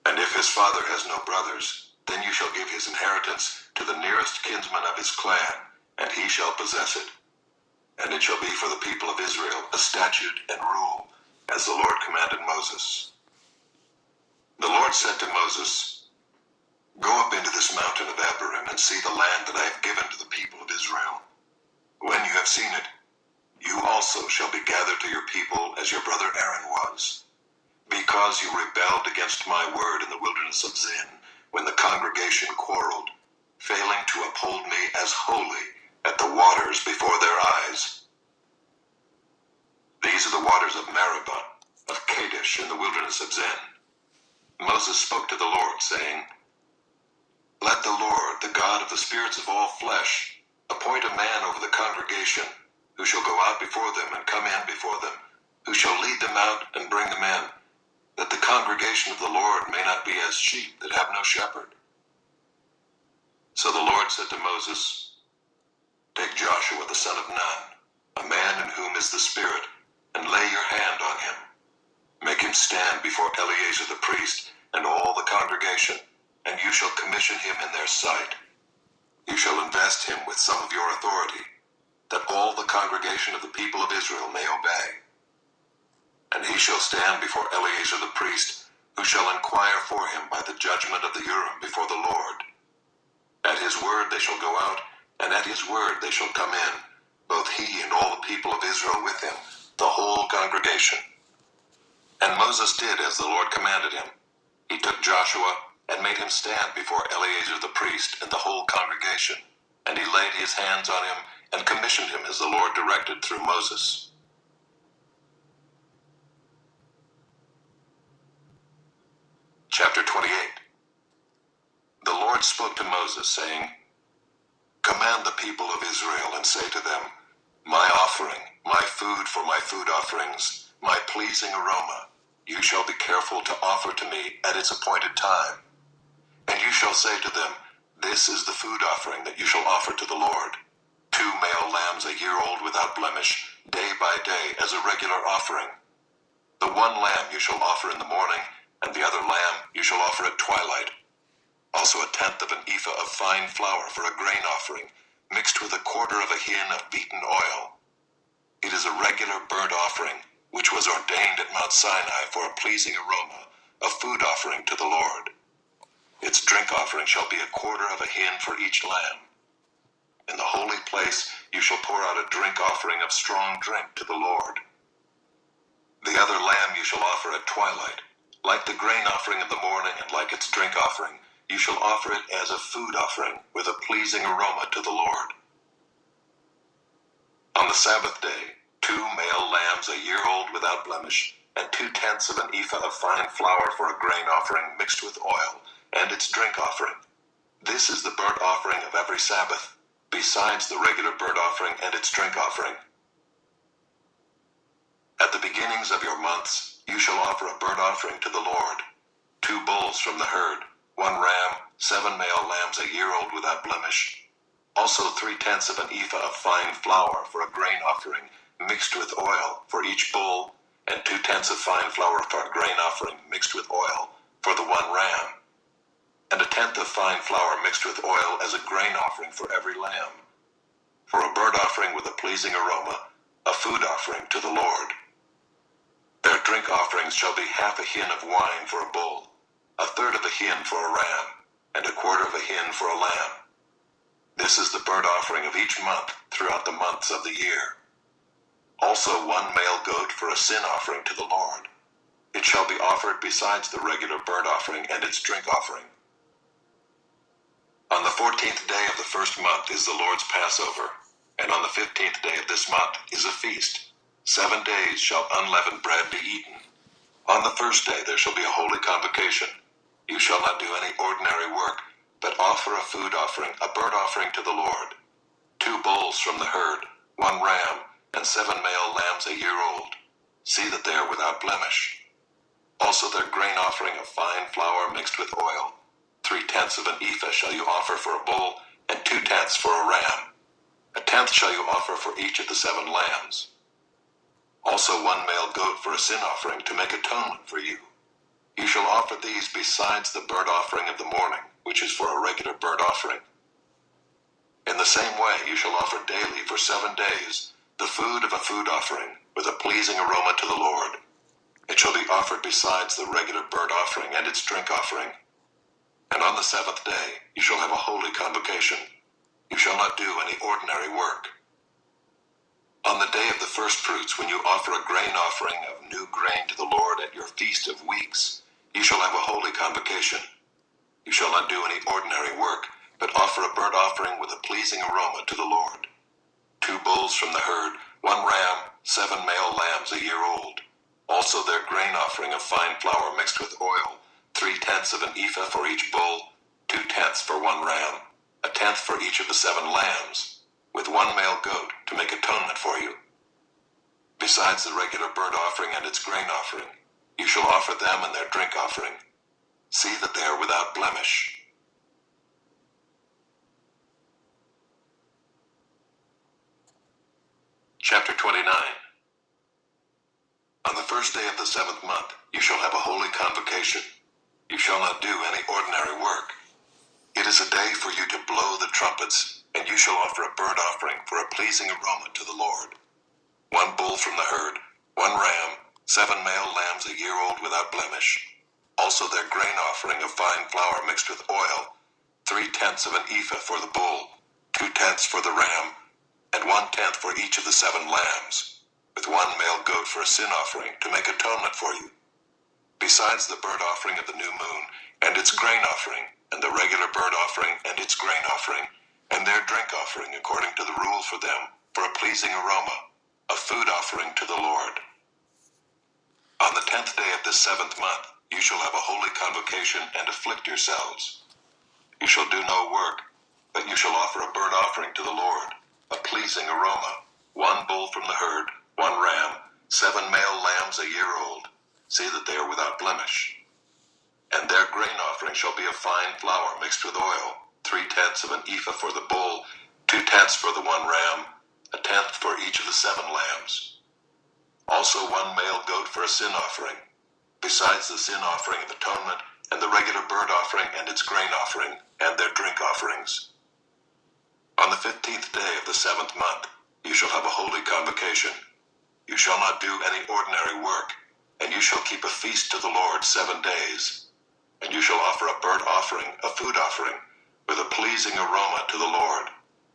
And if his father has no brothers, then you shall give his inheritance to the nearest kinsman of his clan, and he shall possess it. And it shall be for the people of Israel a statute and rule, as the Lord commanded Moses. The Lord said to Moses, Go up into this mountain of Abiram and see the land that I have given to the people of Israel. When you have seen it, you also shall be gathered to your people as your brother Aaron was, because you rebelled against my word in the wilderness of Zin, when the congregation quarreled, failing to uphold me as holy at the waters before their eyes. These are the waters of Meribah, of Kadesh in the wilderness of Zin. Moses spoke to the Lord, saying, Let the Lord, the God of the spirits of all flesh, appoint a man over the congregation, who shall go out before them and come in before them, who shall lead them out and bring them in, that the congregation of the Lord may not be as sheep that have no shepherd. So the Lord said to Moses, Take Joshua the son of Nun, a man in whom is the Spirit, and lay your hand on him. Make him stand before Eleazar the priest and all the congregation, and you shall commission him in their sight. You shall invest him with some of your authority, that all the congregation of the people of Israel may obey. And he shall stand before Eleazar the priest, who shall inquire for him by the judgment of the Urim before the Lord. At his word they shall go out, and at his word they shall come in, both he and all the people of Israel with him, the whole congregation. And Moses did as the Lord commanded him. He took Joshua and made him stand before Eleazar the priest and the whole congregation, and he laid his hands on him and commissioned him as the Lord directed through Moses. Chapter 28. The Lord spoke to Moses, saying, Command the people of Israel and say to them, My offering, my food for my food offerings, my pleasing aroma, you shall be careful to offer to me at its appointed time. And you shall say to them, This is the food offering that you shall offer to the Lord. 2 male lambs a year old without blemish, day by day as a regular offering. The one lamb you shall offer in the morning, and the other lamb you shall offer at twilight. Also 1/10 of an ephah of fine flour for a grain offering, mixed with 1/4 of a hin of beaten oil. It is a regular burnt offering, which was ordained at Mount Sinai for a pleasing aroma, a food offering to the Lord. Its drink offering shall be 1/4 of a hin for each lamb. In the holy place you shall pour out a drink offering of strong drink to the Lord. The other lamb you shall offer at twilight. Like the grain offering in the morning and like its drink offering, you shall offer it as a food offering with a pleasing aroma to the Lord. On the Sabbath day, 2 male lambs a year old without blemish, and 2/10 of an ephah of fine flour for a grain offering mixed with oil, and its drink offering. This is the burnt offering of every Sabbath, besides the regular burnt offering and its drink offering. At the beginnings of your months, you shall offer a burnt offering to the Lord, 2 bulls from the herd, 1 ram, 7 male lambs a year old without blemish. Also 3/10 of an ephah of fine flour for a grain offering, mixed with oil for each bull, and 2/10 of fine flour for a grain offering mixed with oil for the 1 ram, and 1/10 of fine flour mixed with oil as a grain offering for every lamb. For a burnt offering with a pleasing aroma, a food offering to the Lord. Their drink offerings shall be 1/2 a hin of wine for a bull, 1/3 of a hin for a ram, and 1/4 of a hin for a lamb. This is the burnt offering of each month throughout the months of the year. Also 1 male goat for a sin offering to the Lord. It shall be offered besides the regular burnt offering and its drink offering. On the 14th day of the first month is the Lord's Passover, and on the 15th day of this month is a feast. 7 days shall unleavened bread be eaten. On the first day there shall be a holy convocation. You shall not do any ordinary work, but offer a food offering, a burnt offering to the Lord. 2 bulls from the herd, 1 ram, and 7 male lambs a year old. See that they are without blemish. Also their grain offering of fine flour mixed with oil. 3/10 of an ephah shall you offer for a bull, and 2/10 for a ram. 1/10 shall you offer for each of the 7 lambs. Also 1 male goat for a sin offering to make atonement for you. You shall offer these besides the burnt offering of the morning, which is for a regular burnt offering. In the same way you shall offer daily for 7 days the food of a food offering, with a pleasing aroma to the Lord. It shall be offered besides the regular burnt offering and its drink offering. And on the 7th day you shall have a holy convocation. You shall not do any ordinary work. On the day of the first fruits, when you offer a grain offering of new grain to the Lord at your feast of weeks, you shall have a holy convocation. You shall not do any ordinary work, but offer a burnt offering with a pleasing aroma to the Lord. 2 bulls from the herd, 1 ram, 7 male lambs a year old. Also their grain offering of fine flour mixed with oil, 3/10 of an ephah for each bull, 2/10 for 1 ram, 1/10 for each of the 7 lambs, with 1 male goat to make atonement for you. Besides the regular burnt offering and its grain offering, you shall offer them and their drink offering. See that they are without blemish. Chapter 29. On the first day of the 7th month, you shall have a holy convocation. You shall not do any ordinary work. It is a day for you to blow the trumpets, and you shall offer a burnt offering for a pleasing aroma to the Lord. 1 bull from the herd, 1 ram, 7 male lambs a year old without blemish. Also their grain offering of fine flour mixed with oil, 3/10 of an ephah for the bull, 2/10 for the ram, and 1/10 for each of the 7 lambs, with 1 male goat for a sin offering to make atonement for you. Besides the burnt offering of the new moon, and its grain offering, and the regular burnt offering and its grain offering, and their drink offering according to the rule for them, for a pleasing aroma, a food offering to the Lord. On the 10th day of this 7th month, you shall have a holy convocation and afflict yourselves. You shall do no work, but you shall offer a burnt offering to the Lord, a pleasing aroma, 1 bull from the herd, 1 ram, 7 male lambs a year old. See that they are without blemish. And their grain offering shall be of fine flour mixed with oil, 3/10 of an ephah for the bull, 2/10 for the 1 ram, 1/10 for each of the 7 lambs. Also 1 male goat for a sin offering, besides the sin offering of atonement, and the regular burnt offering and its grain offering, and their drink offerings. On the 15th day of the 7th month, you shall have a holy convocation. You shall not do any ordinary work, and you shall keep a feast to the Lord 7 days. And you shall offer a burnt offering, a food offering, with a pleasing aroma to the Lord.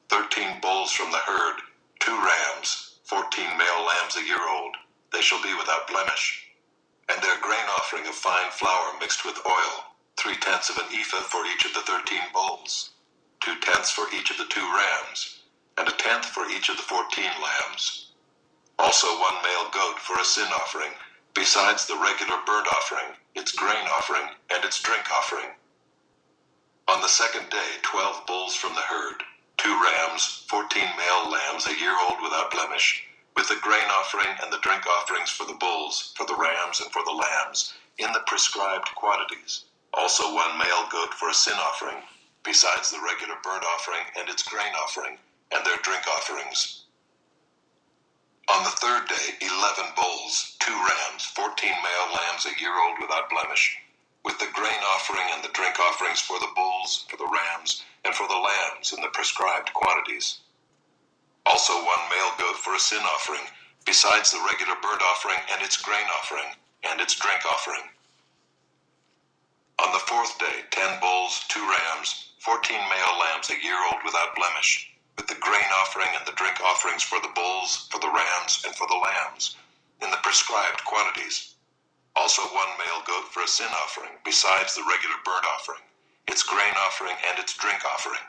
13 bulls from the herd, 2 rams, 14 male lambs a year old. They shall be without blemish. And their grain offering of fine flour mixed with oil, 3/10 of an ephah for each of the 13 bulls, 2/10 for each of the 2 rams, and 1/10 for each of the 14 lambs. Also 1 male goat for a sin offering, besides the regular burnt offering, its grain offering, and its drink offering. On the 2nd day, 12 bulls from the herd, 2 rams, 14 male lambs a year old without blemish, with the grain offering and the drink offerings for the bulls, for the rams, and for the lambs, in the prescribed quantities. Also 1 male goat for a sin offering, besides the regular burnt offering and its grain offering, and their drink offerings. On the 3rd day, 11 bulls, 2 rams, 14 male lambs a year old without blemish, with the grain offering and the drink offerings for the bulls, for the rams, and for the lambs in the prescribed quantities. Also 1 male goat for a sin offering, besides the regular burnt offering and its grain offering, and its drink offering. On the 4th day, 10 bulls, 2 rams, 14 male lambs a year old without blemish, with the grain offering and the drink offerings for the bulls, for the rams, and for the lambs, in the prescribed quantities. Also 1 male goat for a sin offering, besides the regular burnt offering, its grain offering, and its drink offering.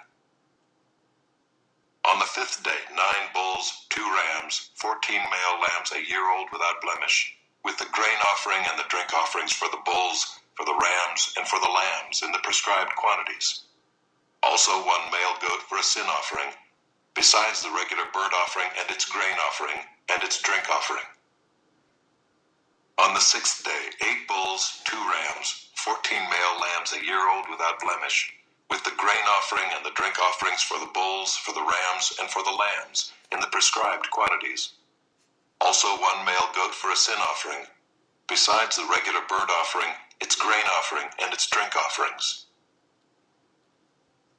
On the 5th day, 9 bulls, 2 rams, 14 male lambs a year old without blemish, with the grain offering and the drink offerings for the bulls, for the rams, and for the lambs in the prescribed quantities. Also 1 male goat for a sin offering, besides the regular burnt offering and its grain offering and its drink offering. On the 6th day, 8 bulls, 2 rams, 14 male lambs a year old without blemish, with the grain offering and the drink offerings for the bulls, for the rams, and for the lambs, in the prescribed quantities. Also 1 male goat for a sin offering, besides the regular burnt offering, its grain offering, and its drink offerings.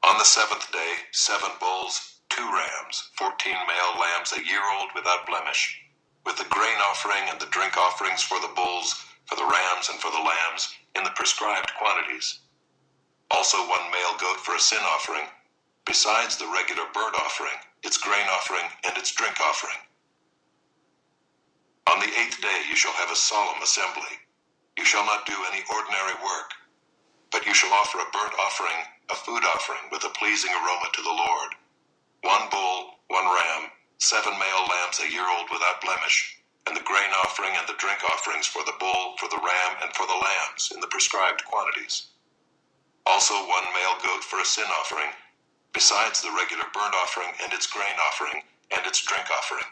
On the 7th day, 7 bulls, 2 rams, 14 male lambs a year old without blemish, with the grain offering and the drink offerings for the bulls, for the rams, and for the lambs, in the prescribed quantities. Also 1 male goat for a sin offering, besides the regular burnt offering, its grain offering, and its drink offering. On the 8th day you shall have a solemn assembly. You shall not do any ordinary work, but you shall offer a burnt offering, a food offering with a pleasing aroma to the Lord. 1 bull, 1 ram, 7 male lambs a year old without blemish, and the grain offering and the drink offerings for the bull, for the ram, and for the lambs in the prescribed quantities. Also 1 male goat for a sin offering, besides the regular burnt offering and its grain offering and its drink offering.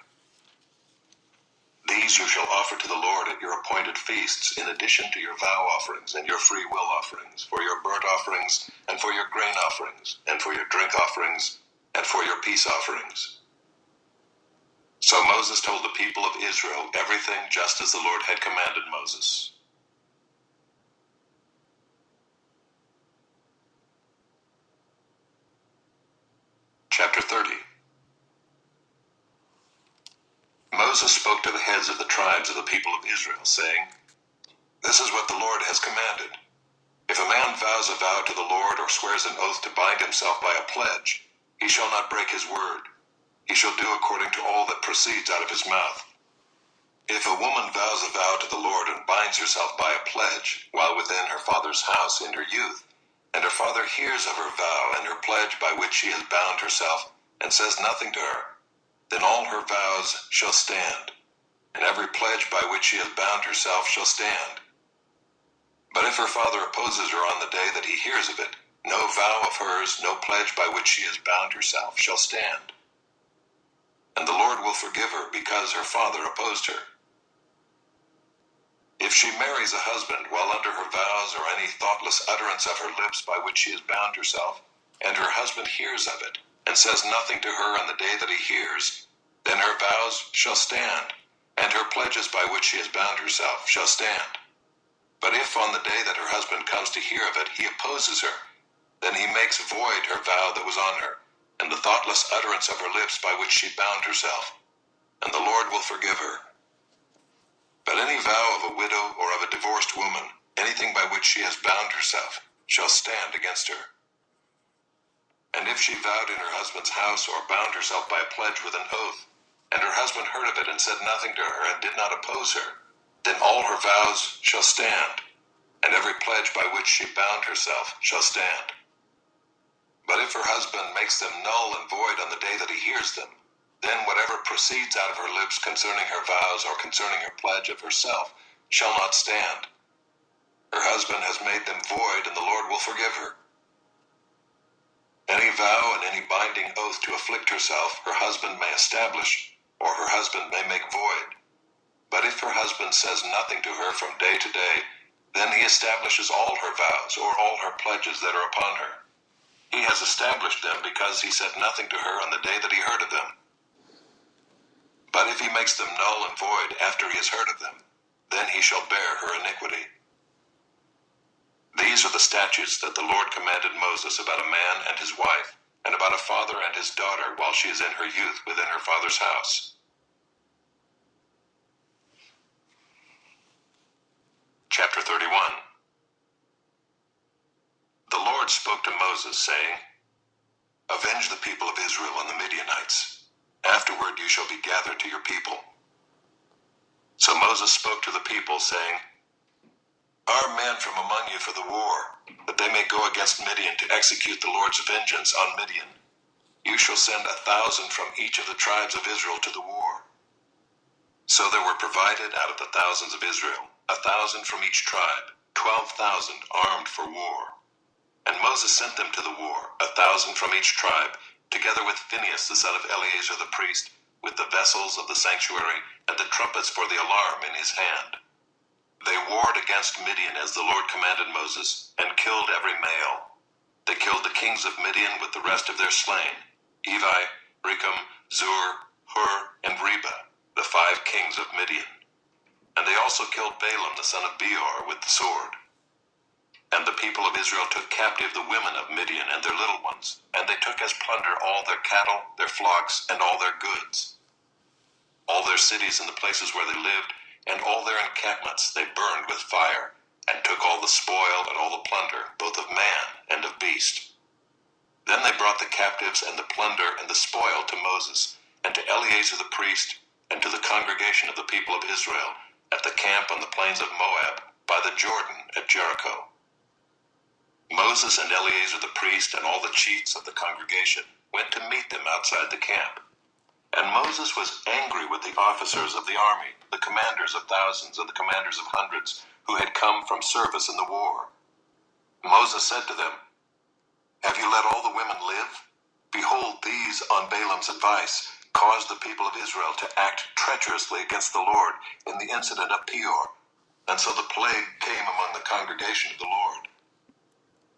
These you shall offer to the Lord at your appointed feasts, in addition to your vow offerings and your free will offerings, for your burnt offerings, and for your grain offerings, and for your drink offerings, and for your peace offerings. So Moses told the people of Israel everything just as the Lord had commanded Moses. Chapter 30. Moses spoke to the heads of the tribes of the people of Israel, saying, This is what the Lord has commanded. If a man vows a vow to the Lord or swears an oath to bind himself by a pledge, he shall not break his word. He shall do according to all that proceeds out of his mouth. If a woman vows a vow to the Lord and binds herself by a pledge, while within her father's house in her youth, and her father hears of her vow and her pledge by which she has bound herself, and says nothing to her, then all her vows shall stand, and every pledge by which she has bound herself shall stand. But if her father opposes her on the day that he hears of it, no vow of hers, no pledge by which she has bound herself shall stand. And the Lord will forgive her because her father opposed her. If she marries a husband while under her vows or any thoughtless utterance of her lips by which she has bound herself, and her husband hears of it, and says nothing to her on the day that he hears, then her vows shall stand, and her pledges by which she has bound herself shall stand. But if on the day that her husband comes to hear of it, he opposes her, then he makes void her vow that was on her, and the thoughtless utterance of her lips by which she bound herself, and the Lord will forgive her. But any vow of a widow or of a divorced woman, anything by which she has bound herself, shall stand against her. And if she vowed in her husband's house or bound herself by a pledge with an oath, and her husband heard of it and said nothing to her and did not oppose her, then all her vows shall stand, and every pledge by which she bound herself shall stand. But if her husband makes them null and void on the day that he hears them, then whatever proceeds out of her lips concerning her vows or concerning her pledge of herself shall not stand. Her husband has made them void, and the Lord will forgive her. Any vow and any binding oath to afflict herself, her husband may establish, or her husband may make void. But if her husband says nothing to her from day to day, then he establishes all her vows or all her pledges that are upon her. He has established them because he said nothing to her on the day that he heard of them. But if he makes them null and void after he has heard of them, then he shall bear her iniquity. These are the statutes that the Lord commanded Moses about a man and his wife, and about a father and his daughter while she is in her youth within her father's house. Chapter 31. The Lord spoke to Moses, saying, Avenge the people of Israel on the Midianites. Afterward you shall be gathered to your people. So Moses spoke to the people, saying, Arm men from among you for the war, that they may go against Midian to execute the Lord's vengeance on Midian. You shall send 1,000 from each of the tribes of Israel to the war. So there were provided out of the thousands of Israel 1,000 from each tribe, 12,000 armed for war. And Moses sent them to the war, 1,000 from each tribe, together with Phinehas the son of Eleazar the priest, with the vessels of the sanctuary and the trumpets for the alarm in his hand. They warred against Midian as the Lord commanded Moses, and killed every male. They killed the kings of Midian with the rest of their slain, Evi, Rekem, Zur, Hur, and Reba, the 5 kings of Midian. And they also killed Balaam the son of Beor with the sword. And the people of Israel took captive the women of Midian and their little ones, and they took as plunder all their cattle, their flocks, and all their goods. All their cities and the places where they lived, and all their encampments they burned with fire, and took all the spoil and all the plunder, both of man and of beast. Then they brought the captives and the plunder and the spoil to Moses, and to Eleazar the priest, and to the congregation of the people of Israel, at the camp on the plains of Moab, by the Jordan at Jericho. Moses and Eleazar the priest and all the chiefs of the congregation went to meet them outside the camp. And Moses was angry with the officers of the army, the commanders of thousands and the commanders of hundreds, who had come from service in the war. Moses said to them, "Have you let all the women live? Behold, these, on Balaam's advice, caused the people of Israel to act treacherously against the Lord in the incident of Peor, and so the plague came among the congregation of the Lord.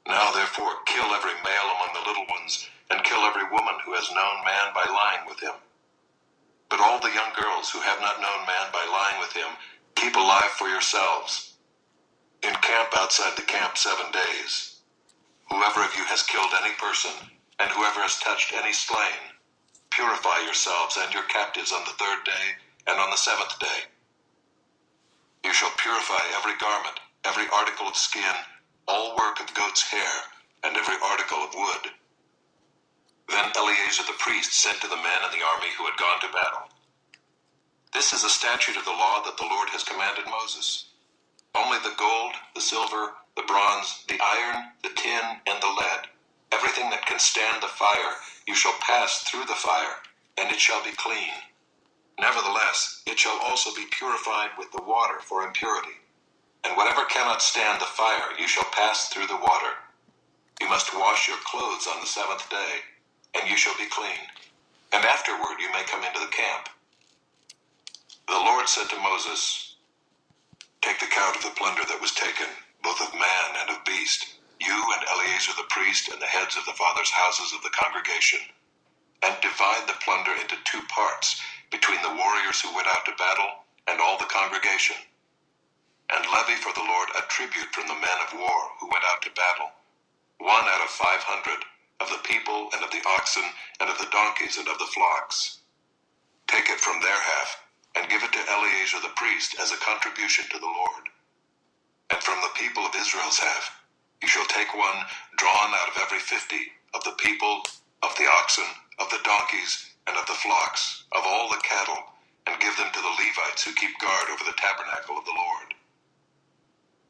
Now therefore kill every male among the little ones, and kill every woman who has known man by lying with him. But all the young girls who have not known man by lying with him, keep alive for yourselves. Encamp outside the camp 7 days. Whoever of you has killed any person, and whoever has touched any slain, purify yourselves and your captives on the 3rd day and on the 7th day. You shall purify every garment, every article of skin, all work of goat's hair, and every article of wood." Then Eleazar the priest said to the men in the army who had gone to battle, "This is a statute of the law that the Lord has commanded Moses. Only the gold, the silver, the bronze, the iron, the tin, and the lead, everything that can stand the fire, you shall pass through the fire, and it shall be clean. Nevertheless, it shall also be purified with the water for impurity. And whatever cannot stand the fire, you shall pass through the water. You must wash your clothes on the 7th day, and you shall be clean. And afterward you may come into the camp." The Lord said to Moses, "Take the count of the plunder that was taken, both of man and of beast, you and Eleazar the priest and the heads of the fathers' houses of the congregation, and divide the plunder into 2 parts, between the warriors who went out to battle and all the congregation. And levy for the Lord a tribute from the men of war who went out to battle, 1 out of 500, of the people and of the oxen and of the donkeys and of the flocks. Take it from their half, and give it to Eleazar the priest as a contribution to the Lord. And from the people of Israel's half, you shall take 1 drawn out of every 50, of the people, of the oxen, of the donkeys, and of the flocks, of all the cattle, and give them to the Levites who keep guard over the tabernacle of the Lord."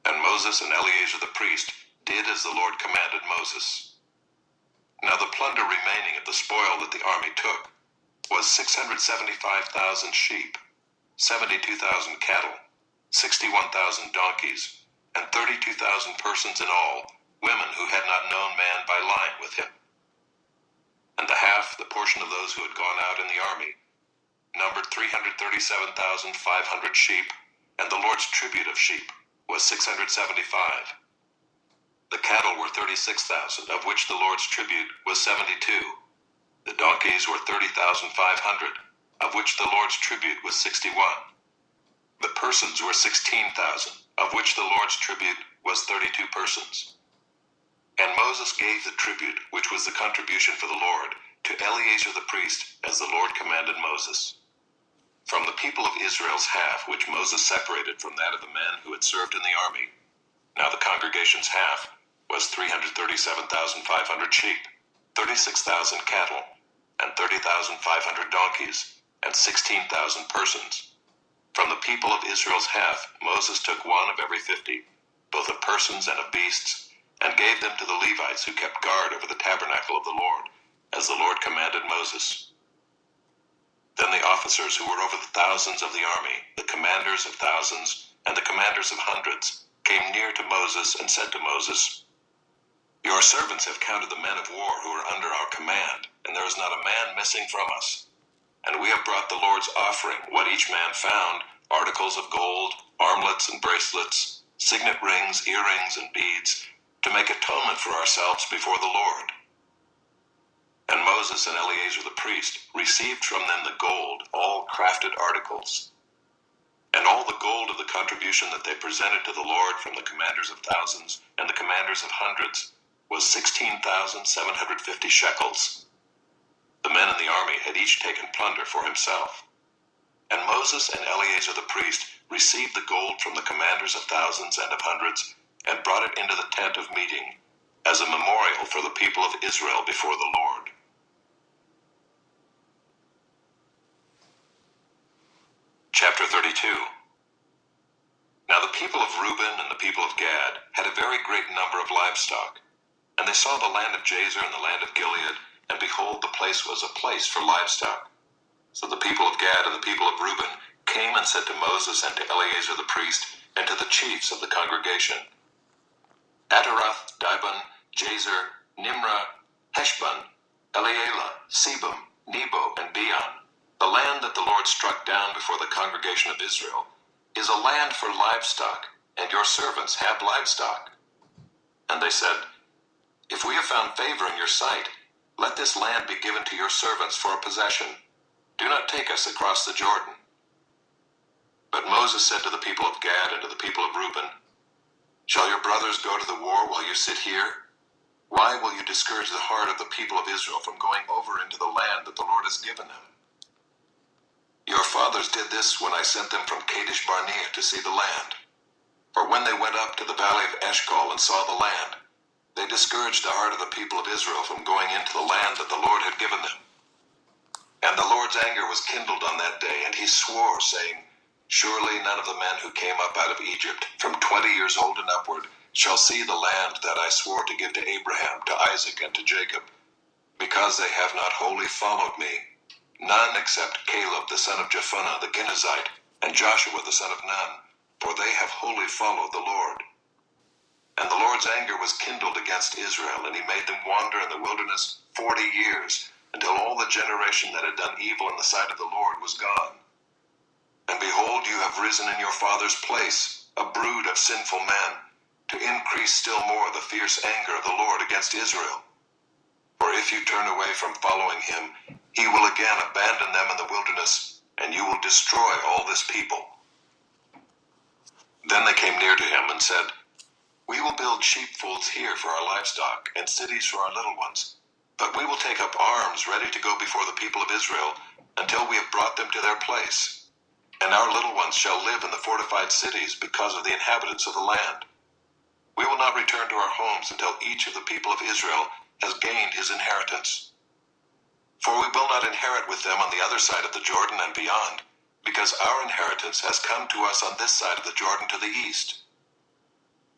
And Moses and Eleazar the priest did as the Lord commanded Moses. Now the plunder remaining of the spoil that the army took was 675,000 sheep, 72,000 cattle, 61,000 donkeys, and 32,000 persons in all, women who had not known man by lying with him. And the half, the portion of those who had gone out in the army, numbered 337,500 sheep, and the Lord's tribute of sheep was 675. The cattle were 36,000, of which the Lord's tribute was 72. The donkeys were 30,500, of which the Lord's tribute was 61. The persons were 16,000, of which the Lord's tribute was 32 persons. And Moses gave the tribute, which was the contribution for the Lord, to Eleazar the priest, as the Lord commanded Moses. From the people of Israel's half, which Moses separated from that of the men who had served in the army, now the congregation's half was 337,500 sheep, 36,000 cattle, and 30,500 donkeys, and 16,000 persons. From the people of Israel's half, Moses took 1 of every 50, both of persons and of beasts, and gave them to the Levites who kept guard over the tabernacle of the Lord, as the Lord commanded Moses. Then the officers who were over the thousands of the army, the commanders of thousands, and the commanders of hundreds, came near to Moses and said to Moses, "Your servants have counted the men of war who are under our command, and there is not a man missing from us. And we have brought the Lord's offering, what each man found, articles of gold, armlets and bracelets, signet rings, earrings, and beads, to make atonement for ourselves before the Lord." And Moses and Eleazar the priest received from them the gold, all crafted articles. And all the gold of the contribution that they presented to the Lord from the commanders of thousands and the commanders of hundreds was 16,750 shekels. The men in the army had each taken plunder for himself. And Moses and Eleazar the priest received the gold from the commanders of thousands and of hundreds and brought it into the tent of meeting as a memorial for the people of Israel before the Lord. Chapter 32. Now the people of Reuben and the people of Gad had a very great number of livestock. And they saw the land of Jazer and the land of Gilead, and behold, the place was a place for livestock. So the people of Gad and the people of Reuben came and said to Moses and to Eleazar the priest and to the chiefs of the congregation, Ataroth, Dibon, Jazer, Nimrah, Heshbon, Elealeh, Sebum, Nebo, and Beon, the land that the Lord struck down before the congregation of Israel, is a land for livestock, and your servants have livestock. And they said, If we have found favor in your sight, let this land be given to your servants for a possession. Do not take us across the Jordan. But Moses said to the people of Gad and to the people of Reuben, Shall your brothers go to the war while you sit here? Why will you discourage the heart of the people of Israel from going over into the land that the Lord has given them? Your fathers did this when I sent them from Kadesh Barnea to see the land. For when they went up to the valley of Eshcol and saw the land, they discouraged the heart of the people of Israel from going into the land that the Lord had given them. And the Lord's anger was kindled on that day, and he swore, saying, Surely none of the men who came up out of Egypt, from 20 years old and upward, shall see the land that I swore to give to Abraham, to Isaac, and to Jacob, because they have not wholly followed me. None except Caleb the son of Jephunneh the Kenizzite, and Joshua the son of Nun, for they have wholly followed the Lord. And the Lord's anger was kindled against Israel, and he made them wander in the wilderness 40 years, until all the generation that had done evil in the sight of the Lord was gone. And behold, you have risen in your father's place, a brood of sinful men, to increase still more the fierce anger of the Lord against Israel. For if you turn away from following him, he will again abandon them in the wilderness, and you will destroy all this people. Then they came near to him and said, We will build sheepfolds here for our livestock, and cities for our little ones. But we will take up arms ready to go before the people of Israel, until we have brought them to their place. And our little ones shall live in the fortified cities because of the inhabitants of the land. We will not return to our homes until each of the people of Israel has gained his inheritance. For we will not inherit with them on the other side of the Jordan and beyond, because our inheritance has come to us on this side of the Jordan to the east.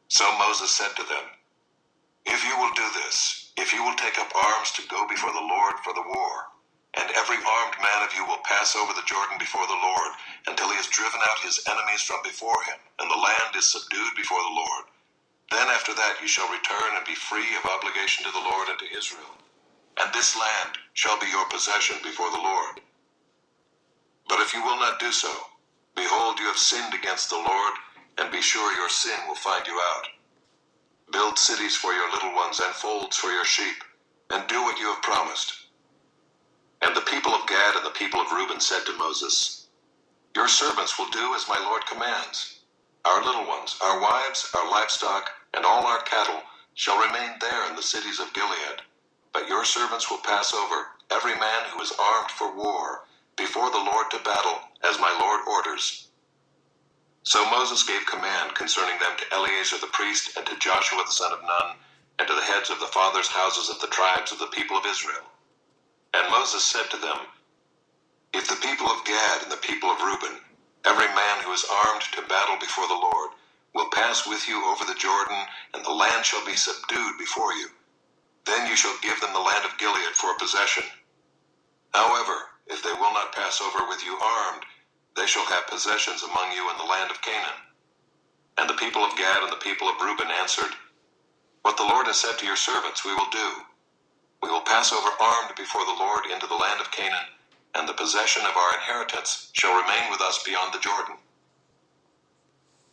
So Moses said to them, If you will do this, if you will take up arms to go before the Lord for the war, and every armed man of you will pass over the Jordan before the Lord, until he has driven out his enemies from before him, and the land is subdued before the Lord, then after that you shall return and be free of obligation to the Lord and to Israel. And this land shall be your possession before the Lord. But if you will not do so, behold, you have sinned against the Lord, and be sure your sin will find you out. Build cities for your little ones and folds for your sheep, and do what you have promised. And the people of Gad and the people of Reuben said to Moses, Your servants will do as my Lord commands. Our little ones, our wives, our livestock, and all our cattle shall remain there in the cities of Gilead. But your servants will pass over, every man who is armed for war, before the Lord to battle, as my Lord orders. So Moses gave command concerning them to Eleazar the priest, and to Joshua the son of Nun, and to the heads of the fathers' houses of the tribes of the people of Israel. And Moses said to them, If the people of Gad and the people of Reuben, every man who is armed to battle before the Lord, will pass with you over the Jordan, and the land shall be subdued before you, then you shall give them the land of Gilead for a possession. However, If they will not pass over with you armed, they shall have possessions among you in the land of Canaan. And the people of Gad and the people of Reuben answered, What the Lord has said to your servants we will do. We will pass over armed before the Lord into the land of Canaan, and the possession of our inheritance shall remain with us beyond the Jordan.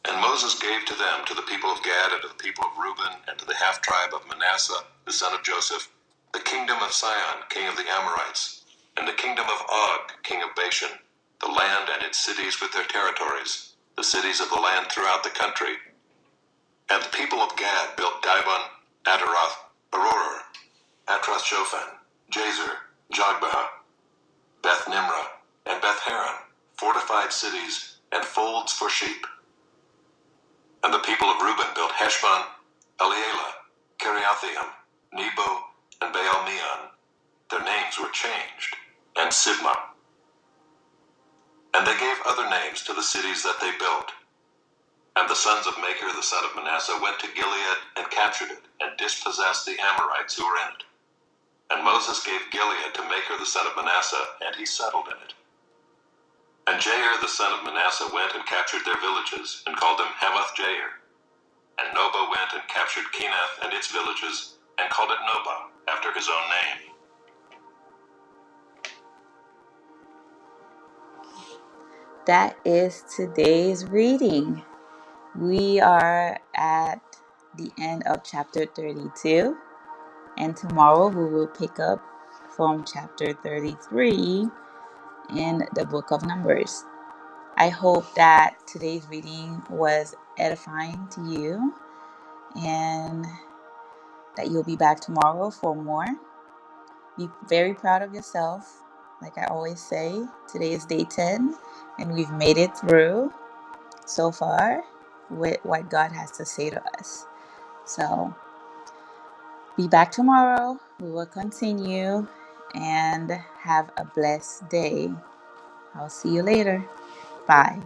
And Moses gave to them, to the people of Gad and to the people of Reuben, and to the half-tribe of Manasseh, the son of Joseph, the kingdom of Sihon, king of the Amorites, and the kingdom of Og, king of Bashan, the land and its cities with their territories, the cities of the land throughout the country. And the people of Gad built Dibon, Ataroth, Aroer, Atroth-Shophan, Jazer, Jogbehah, Beth-Nimrah, and Beth-Haran, fortified cities, and folds for sheep. And the people of Reuben built Heshbon, Elealeh, Kiriathaim, Nebo, and Baal-Meon. Their names were changed, and Sibmah. And they gave other names to the cities that they built. And the sons of Machir the son of Manasseh went to Gilead and captured it, and dispossessed the Amorites who were in it. And Moses gave Gilead to Machir the son of Manasseh, and he settled in it. And Jair the son of Manasseh went and captured their villages, and called them Hamath-Jair. And Noba went and captured Kenath and its villages, and called it Noba, after his own name. That is today's reading. We are at the end of chapter 32, and tomorrow we will pick up from chapter 33 in the book of Numbers. I hope that today's reading was edifying to you and that you'll be back tomorrow for more. Be very proud of yourself. Like I always say, today is day 10 and we've made it through so far with what God has to say to us. So be back tomorrow. We will continue and have a blessed day. I'll see you later. Bye.